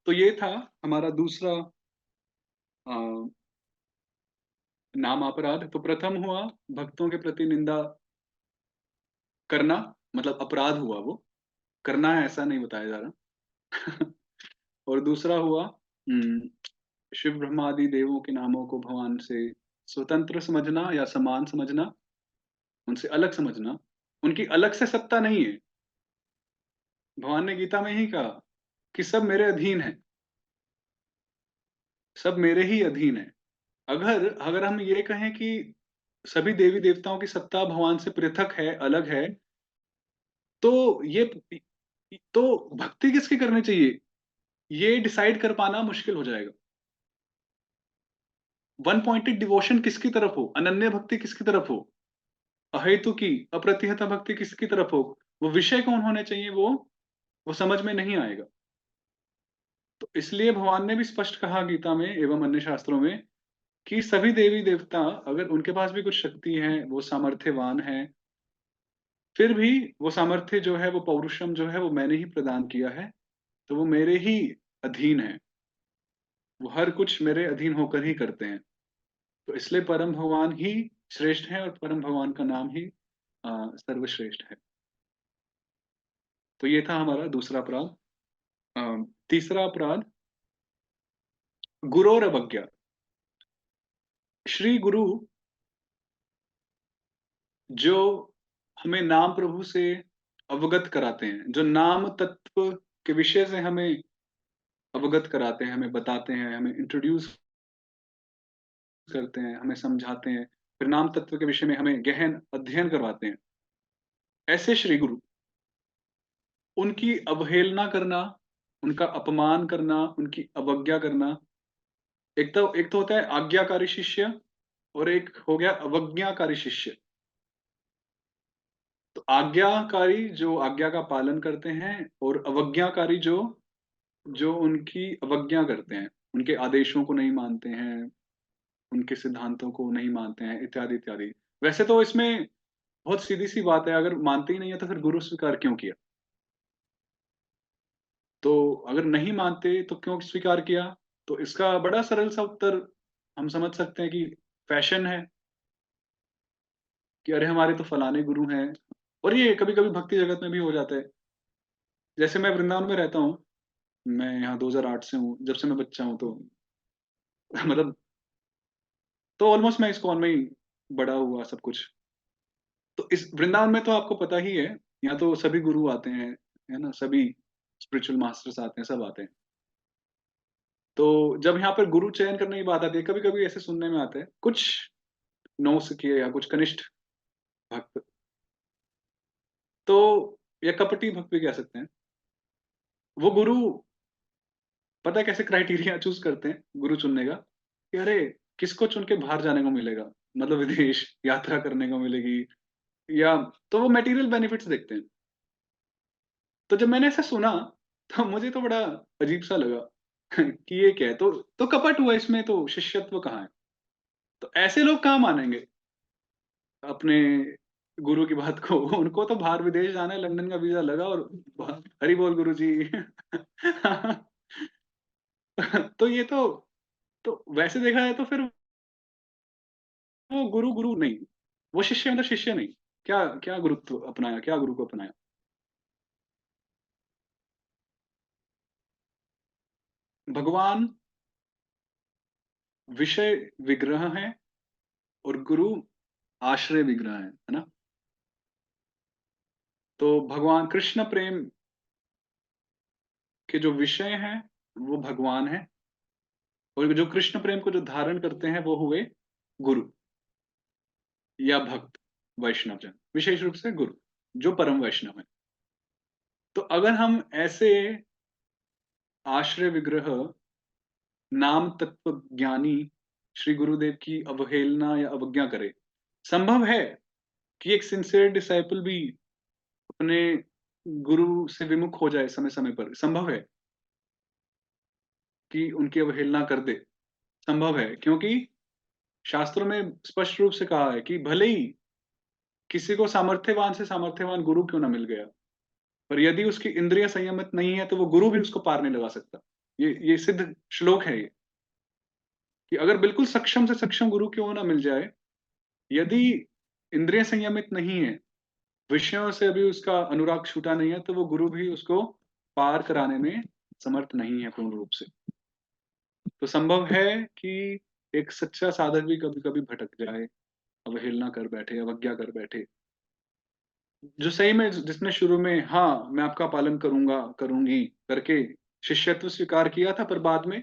तो ये था हमारा दूसरा अ, नाम अपराध। तो प्रथम हुआ भक्तों के प्रति निंदा करना, मतलब अपराध हुआ वो, करना है ऐसा नहीं बताया जा रहा। और दूसरा हुआ शिव ब्रह्मादि देवों के नामों को भगवान से स्वतंत्र समझना या समान समझना, उनसे अलग समझना। उनकी अलग से सत्ता नहीं है। भगवान ने गीता में ही कहा कि सब मेरे अधीन है, सब मेरे ही अधीन है। अगर अगर हम ये कहें कि सभी देवी देवताओं की सत्ता भगवान से पृथक है, अलग है, तो ये, तो भक्ति किसकी करनी चाहिए, ये डिसाइड कर पाना मुश्किल हो जाएगा। वन पॉइंटेड डिवोशन किसकी तरफ हो, अनन्य भक्ति किसकी तरफ हो, अहेतु की अप्रतिहत भक्ति किसकी तरफ हो, वो विषय कौन होने चाहिए, वो समझ में नहीं आएगा। तो इसलिए भगवान ने भी स्पष्ट कहा गीता में एवं अन्य शास्त्रों में कि सभी देवी देवता अगर उनके पास भी कुछ शक्ति है, वो सामर्थ्यवान है, फिर भी वो सामर्थ्य जो है, वो पौरुषम जो है, वो मैंने ही प्रदान किया है, तो वो मेरे ही अधीन है। वो हर कुछ मेरे अधीन होकर ही करते हैं। तो इसलिए परम भगवान ही श्रेष्ठ है, और परम भगवान का नाम ही सर्वश्रेष्ठ है। तो ये था हमारा दूसरा अपराध। तीसरा अपराध गुरु और अवज्ञा। श्री गुरु जो हमें नाम प्रभु से अवगत कराते हैं, जो नाम तत्व के विषय से हमें अवगत कराते हैं, हमें बताते हैं, हमें इंट्रोड्यूस करते हैं, हमें समझाते हैं, फिर नाम तत्व के विषय में हमें गहन अध्ययन करवाते हैं, ऐसे श्री गुरु, उनकी अवहेलना करना उनका अपमान करना, उनकी अवज्ञा करना। एक तो होता है आज्ञाकारी शिष्य और एक हो गया अवज्ञाकारी शिष्य। तो आज्ञाकारी जो आज्ञा का पालन करते हैं और अवज्ञाकारी जो जो उनकी अवज्ञा करते हैं, उनके आदेशों को नहीं मानते हैं, उनके सिद्धांतों को नहीं मानते हैं, इत्यादि इत्यादि। वैसे तो इसमें बहुत सीधी सी बात है, अगर मानते ही नहीं है तो फिर गुरु स्वीकार क्यों किया? तो अगर नहीं मानते तो क्यों स्वीकार किया? तो इसका बड़ा सरल सा उत्तर हम समझ सकते हैं कि फैशन है, कि अरे हमारे तो फलाने गुरु हैं। और ये कभी कभी भक्ति जगत में भी हो जाता है। जैसे मैं वृंदावन में रहता हूँ, मैं यहाँ 2008 से हूँ, जब से मैं बच्चा हूँ, तो मतलब तो ऑलमोस्ट मैं इस्कॉन में ही बड़ा हुआ सब कुछ। तो इस वृंदावन में तो आपको पता ही है, यहाँ तो सभी गुरु आते हैं, है ना, सभी स्पिरिचुअल मास्टर्स आते हैं, सब आते हैं। तो जब यहाँ पर गुरु चयन करने की बात आती है, कभी कभी ऐसे सुनने में आता है कुछ नौसिखिए या कुछ कनिष्ठ भक्त, तो या कपटी भक्त भी कह सकते हैं, वो गुरु पता है कैसे क्राइटेरिया चूज करते हैं गुरु चुनने का, कि अरे किसको चुन के बाहर जाने को मिलेगा, मतलब विदेश यात्रा करने को मिलेगी, या तो वो मटेरियल बेनिफिट्स देखते हैं। तो जब मैंने ऐसा सुना तो मुझे तो बड़ा अजीब सा लगा कि ये क्या है, तो कपट हुआ इसमें, तो शिष्यत्व कहाँ है? तो ऐसे लोग कहाँ मानेंगे अपने गुरु की बात को? उनको तो बाहर विदेश जाना है, लंदन का वीजा लगा और हरी बोल गुरु जी। तो ये तो वैसे देखा जाए तो फिर वो गुरु गुरु नहीं, वो शिष्य मतलब शिष्य नहीं। क्या क्या गुरुत्व अपनाया, क्या गुरु को अपनाया? भगवान विषय विग्रह है और गुरु आश्रय विग्रह है ना? तो भगवान कृष्ण प्रेम के जो विषय हैं वो भगवान है, और जो कृष्ण प्रेम को जो धारण करते हैं वो हुए गुरु या भक्त, वैष्णव जन, विशेष रूप से गुरु जो परम वैष्णव है। तो अगर हम ऐसे आश्रय विग्रह नाम तत्व ज्ञानी श्री गुरुदेव की अवहेलना या अवज्ञा करे, संभव है कि एक सिंसियर डिसाइपल भी अपने गुरु से विमुख हो जाए समय समय पर? संभव है कि उनकी अवहेलना कर दे? संभव है, क्योंकि शास्त्रों में स्पष्ट रूप से कहा है कि भले ही किसी को सामर्थ्यवान से सामर्थ्यवान गुरु क्यों ना मिल गया, पर यदि उसकी इंद्रिय संयमित नहीं है तो वो गुरु भी उसको पार नहीं लगा सकता। ये सिद्ध श्लोक है ये, कि अगर बिल्कुल सक्षम से सक्षम गुरु क्यों ना मिल जाए, यदि इंद्रिय संयमित नहीं है, विषयों से अभी उसका अनुराग छूटा नहीं है, तो वो गुरु भी उसको पार कराने में समर्थ नहीं है पूर्ण रूप से। तो संभव है कि एक सच्चा साधक भी कभी कभी भटक जाए, अवहेलना कर बैठे, अवज्ञा कर बैठे, जो सही में जिसने शुरू में हाँ मैं आपका पालन करूंगा करूंगी करके शिष्यत्व स्वीकार किया था, पर बाद में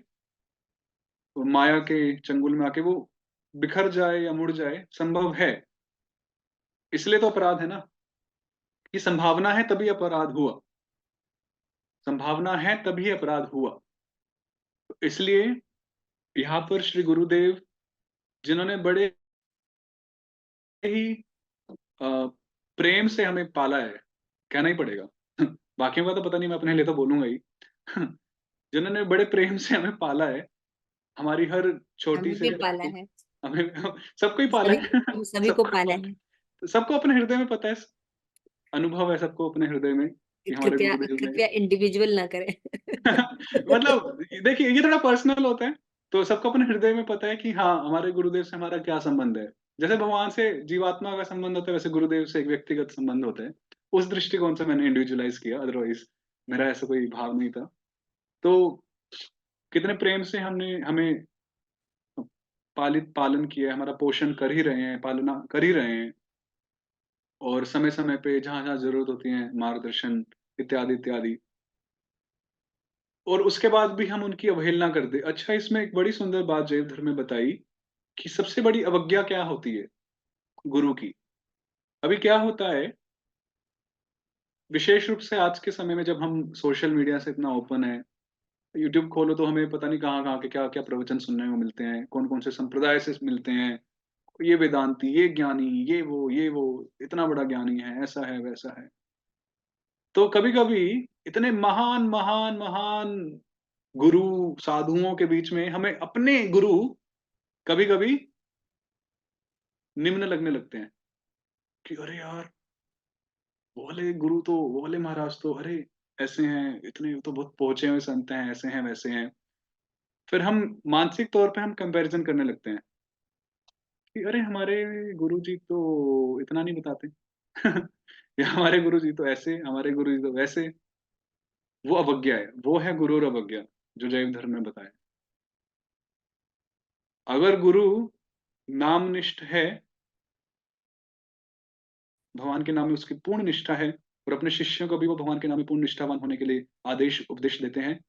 वो माया के चंगुल में आके वो बिखर जाए या मुड़ जाए, संभव है। इसलिए तो अपराध है ना, कि संभावना है तभी अपराध हुआ, संभावना है तभी अपराध हुआ। तो इसलिए यहाँ पर श्री गुरुदेव, जिन्होंने बड़े ही अ, प्रेम से हमें पाला है, कहना ही पड़ेगा। बाकियों का तो पता नहीं, मैं अपने लिए तो बोलूंगा ही। जिन्होंने बड़े प्रेम से हमें पाला है, हमारी हर छोटी हमें से भी पाला है, हमें सबको ही पाला सभी है। हम सभी को पाला सबको है। सबको अपने हृदय में पता है, अनुभव है सबको अपने हृदय में कि हमारे कृपया गुरुदेव ने। कृपया इंडिविजुअल ना करें। मतलब देखिए ये थोड़ा पर्सनल होता है, तो सबको अपने हृदय में पता है कि हाँ हमारे गुरुदेव से हमारा क्या संबंध है। जैसे भगवान से जीवात्मा का संबंध होता है, वैसे गुरुदेव से एक व्यक्तिगत संबंध होता है। उस दृष्टिकोण से मैंने इंडिविजुअलाइज किया, अदरवाइज मेरा ऐसा कोई भाव नहीं था। तो कितने प्रेम से हमने हमें पालित पालन किया है, हमारा पोषण कर ही रहे हैं, पालना कर ही रहे हैं, और समय समय पे जहां जहां जरूरत होती है मार्गदर्शन इत्यादि इत्यादि, और उसके बाद भी हम उनकी अवहेलना कर दे। अच्छा, इसमें एक बड़ी सुंदर बात जैव धर्म में बताई कि सबसे बड़ी अवज्ञा क्या होती है गुरु की। अभी क्या होता है विशेष रूप से आज के समय में जब हम सोशल मीडिया से इतना ओपन है, यूट्यूब खोलो तो हमें पता नहीं कहाँ-कहाँ के क्या-क्या प्रवचन सुनने को मिलते हैं, कौन-कौन से संप्रदाय से मिलते हैं, ये वेदांती, ये ज्ञानी, ये वो, इतना बड़ा ज्ञानी है, ऐसा है, वैसा है। तो कभी-कभी इतने महान, महान, महान गुरु, साधुओं के बीच में हमें अपने गुरु कभी-कभी निम्न लगने लगते हैं कि अरे यार! वो वाले गुरु तो वो वाले महाराज तो अरे! ऐसे हैं, इतने तो बहुत पहुँचे हुए संत हैं, ऐसे हैं, वैसे हैं। फिर हम मानसिक तौर पे हम कंपैरिज़न करने लगते हैं कि अरे! हमारे गुरुजी तो इतना नहीं बताते। या हमारे गुरुजी तो ऐसे, हमारे गुरुजी तो वैसे। वो अवज्ञा है, वो है गुरु और अवज्ञा, जो जैव धर्म में बताया। अगर गुरु नामनिष्ठ है, भगवान के नाम में उसकी पूर्ण निष्ठा है और अपने शिष्यों को भी वो भगवान के नाम में पूर्ण निष्ठावान होने के लिए आदेश, उपदेश देते हैं,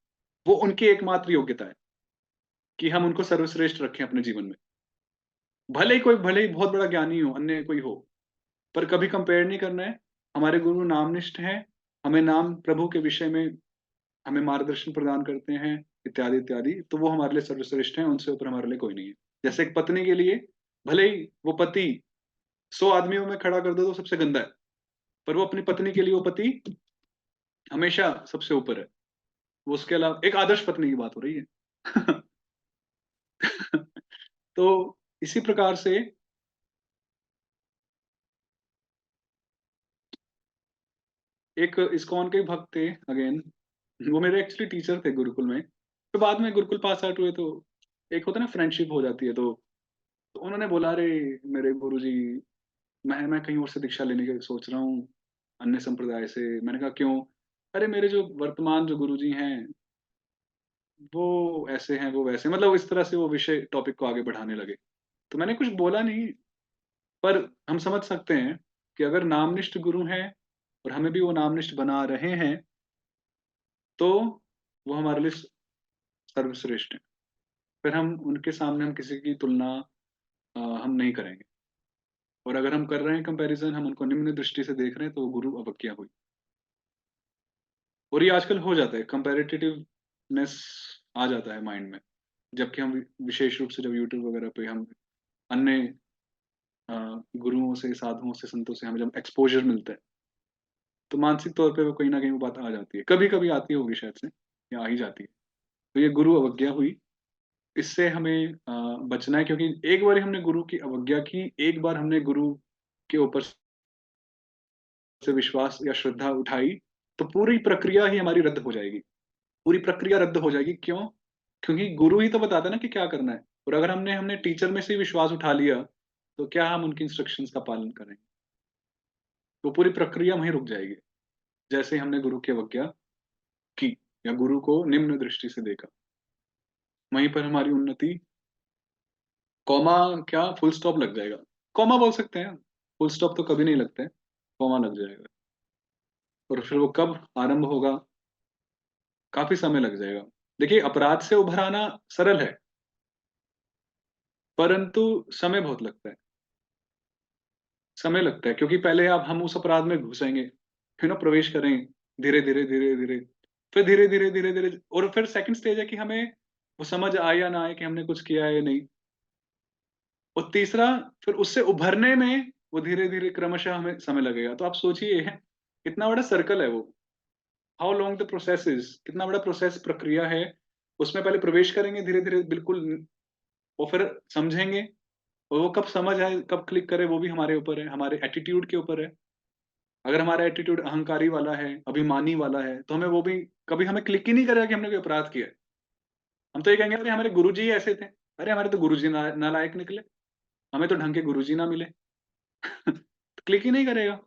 वो उनकी एकमात्र योग्यता है कि हम उनको सर्वश्रेष्ठ रखें अपने जीवन में। भले ही बहुत बड़ा ज्ञानी हो, अन्य कोई हो, पर कभी कंपेयर नहीं करना है। हमारे गुरु नामनिष्ठ हैं, हमें नाम प्रभु के विषय में हमें मार्गदर्शन प्रदान करते हैं, इत्यादि, इत्यादि, तो वो हमारे लिए सर्वश्रेष्ठ हैं, उनसे ऊपर हमारे लिए कोई नहीं है। जैसे एक पत्नी के लिए भले ही वो पति 100 आदमियों में खड़ा कर दो तो सबसे गंदा है, पर वो अपनी पत्नी के लिए वो पति हमेशा सबसे ऊपर है। वो उसके अलावा एक आदर्श पत्नी की बात हो रही है। तो इसी प्रकार से एक इस्कॉन के भक्त थे अगेन, वो मेरे एक्चुअली टीचर थे गुरुकुल में। तो बाद में गुरुकुल पास आउट हुए तो एक होता है ना फ्रेंडशिप हो जाती है, तो उन्होंने बोला, अरे मेरे गुरुजी, मैं कहीं और से दीक्षा लेने की सोच रहा हूँ, अन्य संप्रदाय से। मैंने कहा क्यों? अरे मेरे जो वर्तमान जो गुरुजी हैं, वो ऐसे हैं, वो वैसे, मतलब इस तरह से वो विषय टॉपिक को आगे बढ़ाने लगे। तो मैंने कुछ बोला नहीं, पर हम समझ सकते हैं कि अगर नामनिष्ठ गुरु हैं और हमें भी वो नामनिष्ठ बना रहे हैं, तो वो हमारे लिए सर्वश्रेष्ठ हैं। फिर हम उनके सामने हम किसी की तुलना हम नहीं करेंगे। और अगर हम कर रहे हैं कंपैरिजन, हम उनको निम्न दृष्टि से देख रहे हैं, तो वो गुरु अवज्ञा हुई। और ये आजकल हो जाता है, कंपैरेटिवनेस आ जाता है माइंड में। जबकि हम विशेष रूप से जब यूट्यूब वगैरह पे हम अन्य अ, गुरुओं से, साधुओं से, संतों से हमें जब एक्सपोज़र मिलता है, तो मानसिक तौर पे वो कहीं न कहीं वो बात आ जाती है। कभी-कभी आती होगी शायद से, या आ ही जाती है। तो ये गुरु अवज्ञा हुई। इससे हमें बचना है, क्योंकि एक बारी हमने गुरु की अवज्ञा की, एक बार हमने गुरु के ऊपर से विश्वास या श्रद्धा उठाई, तो पूरी प्रक्रिया ही हमारी रद्द हो जाएगी। पूरी प्रक्रिया रद्द हो जाएगी, क्यों? क्योंकि गुरु ही तो बताता है ना कि क्या करना है। और अगर हमने हमने टीचर में से ही विश्वास उठा लिया, तो क्या हम उनकी इंस्ट्रक्शंस का पालन करेंगे? तो पूरी प्रक्रिया वहीं रुक जाएगी। जैसे ही हमने गुरु की अवज्ञा की या गुरु को निम्न दृष्टि से देखा, वहीं पर हमारी उन्नति, कॉमा क्या, फुल स्टॉप लग जाएगा। कॉमा बोल सकते हैं, फुल स्टॉप तो कभी नहीं लगता है, कॉमा लग जाएगा। और फिर वो कब आरंभ होगा? काफ़ी समय लग जाएगा। देखिए, अपराध से उभर आना सरल है, परंतु समय बहुत लगता है। समय लगता है, क्योंकि पहले आप हम उस अपराध में घुसेंगे, फिर ना प्रवेश करेंगे, धीरे-धीरे, धीरे-धीरे, फिर धीरे-धीरे, धीरे-धीरे, और फिर सेकंड स्टेज है कि हमें वो समझ आए या ना आए कि हमने कुछ किया है या नहीं। और तीसरा, फिर उससे उभरने में वो धीरे-धीरे क्रमशः हमें समय लगेगा। तो आप सोचिए, कितना बड़ा सर्कल है वो। How long the process is, कितना बड़ा प्रोसेस, प्रक्रिया है। उसमें पहले प्रवेश करेंगे धीरे-धीरे बिल्कुल, और फिर समझेंगे, और वो कब समझ आए, कब क्लिक करे, वो भी हमारे ऊपर है, हमारे एटीट्यूड के ऊपर है। अगर हमारा एटीट्यूड अहंकारी वाला है, अभिमानी वाला है, तो हमें वो भी कभी हमें क्लिक ही नहीं करेगा कि हमने कोई अपराध किया है। हम तो ये कहेंगे, अरे हमारे गुरुजी ही ऐसे थे, अरे हमारे तो गुरुजी नालायक निकले, हमें तो ढंग के गुरुजी ना मिले। तो क्लिक ही नहीं करेगा।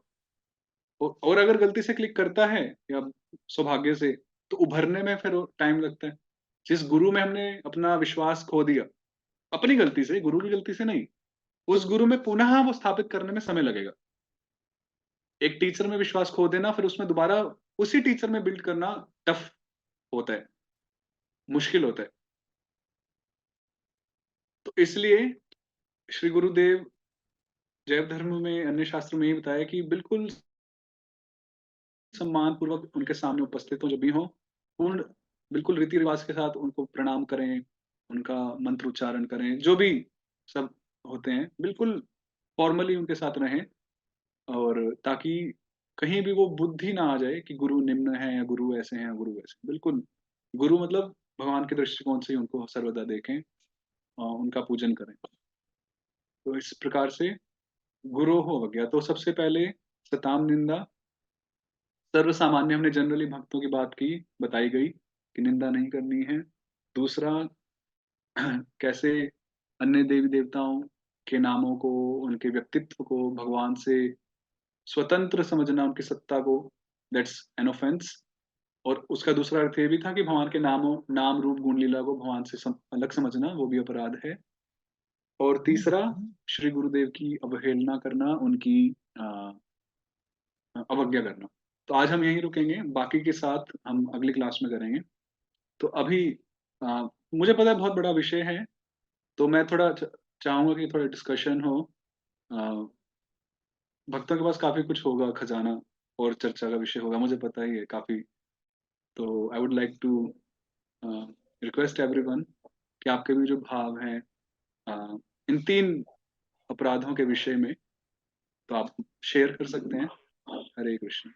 और अगर गलती से क्लिक करता है या सौभाग्य से, तो उभरने में फिर टाइम लगता है। जिस गुरु में हमने अपना विश्वास खो दिया, अपनी गलती से, गुरु की गलती से नहीं, उस गुरु में पुनः वो स्थापित करने में समय लगेगा। एक टीचर में विश्वास खो देना, फिर उसमें दोबारा उसी टीचर में बिल्ड करना टफ होता है, मुश्किल होता है। तो इसलिए श्री गुरुदेव जैव धर्म में, अन्य शास्त्रों में ये बताया कि बिल्कुल सम्मान पूर्वक उनके सामने उपस्थित हो, जब भी हो, पूर्ण बिल्कुल रीति रिवाज के साथ उनको प्रणाम करें, उनका मंत्र उच्चारण करें, जो भी सब होते हैं बिल्कुल फॉर्मली उनके साथ रहें, और ताकि कहीं भी वो बुद्धि ना आ जाए कि गुरु निम्न है या गुरु ऐसे हैं या गुरु वैसे। बिल्कुल, गुरु मतलब भगवान के दृष्टिकोण से ही उनको सर्वदा देखें, उनका पूजन करें। तो इस प्रकार से गुरु हो गया। तो सबसे पहले सताम निंदा, सर्वसामान्य हमने जनरली भक्तों की बात की, बताई गई कि निंदा नहीं करनी है। दूसरा, कैसे अन्य देवी-देवताओं के नामों को, उनके व्यक्तित्व को भगवान से स्वतंत्र समझना, उनकी सत्ता को, दैट्स एन ऑफेंस। और उसका दूसरा अर्थ ये भी था कि भगवान के नाम, रूप, गुण, लीला को भगवान से अलग समझना, वो भी अपराध है। और तीसरा, श्री गुरुदेव की अवहेलना करना, उनकी अवज्ञा करना। तो आज हम यहीं रुकेंगे, बाकी के साथ हम अगली क्लास में करेंगे। तो अभी मुझे पता है बहुत बड़ा विषय है, तो मैं थोड़ा चाहूंगा कि थोड़ा डिस्कशन हो। अ, भक्तों के पास काफी कुछ होगा खजाना, और चर्चा का विषय होगा, मुझे पता ही है काफी। तो I would like to request everyone कि आपके भी जो भाव हैं अ, इन 3 अपराधों के विषय में, तो आप शेयर कर सकते हैं। हरे कृष्ण।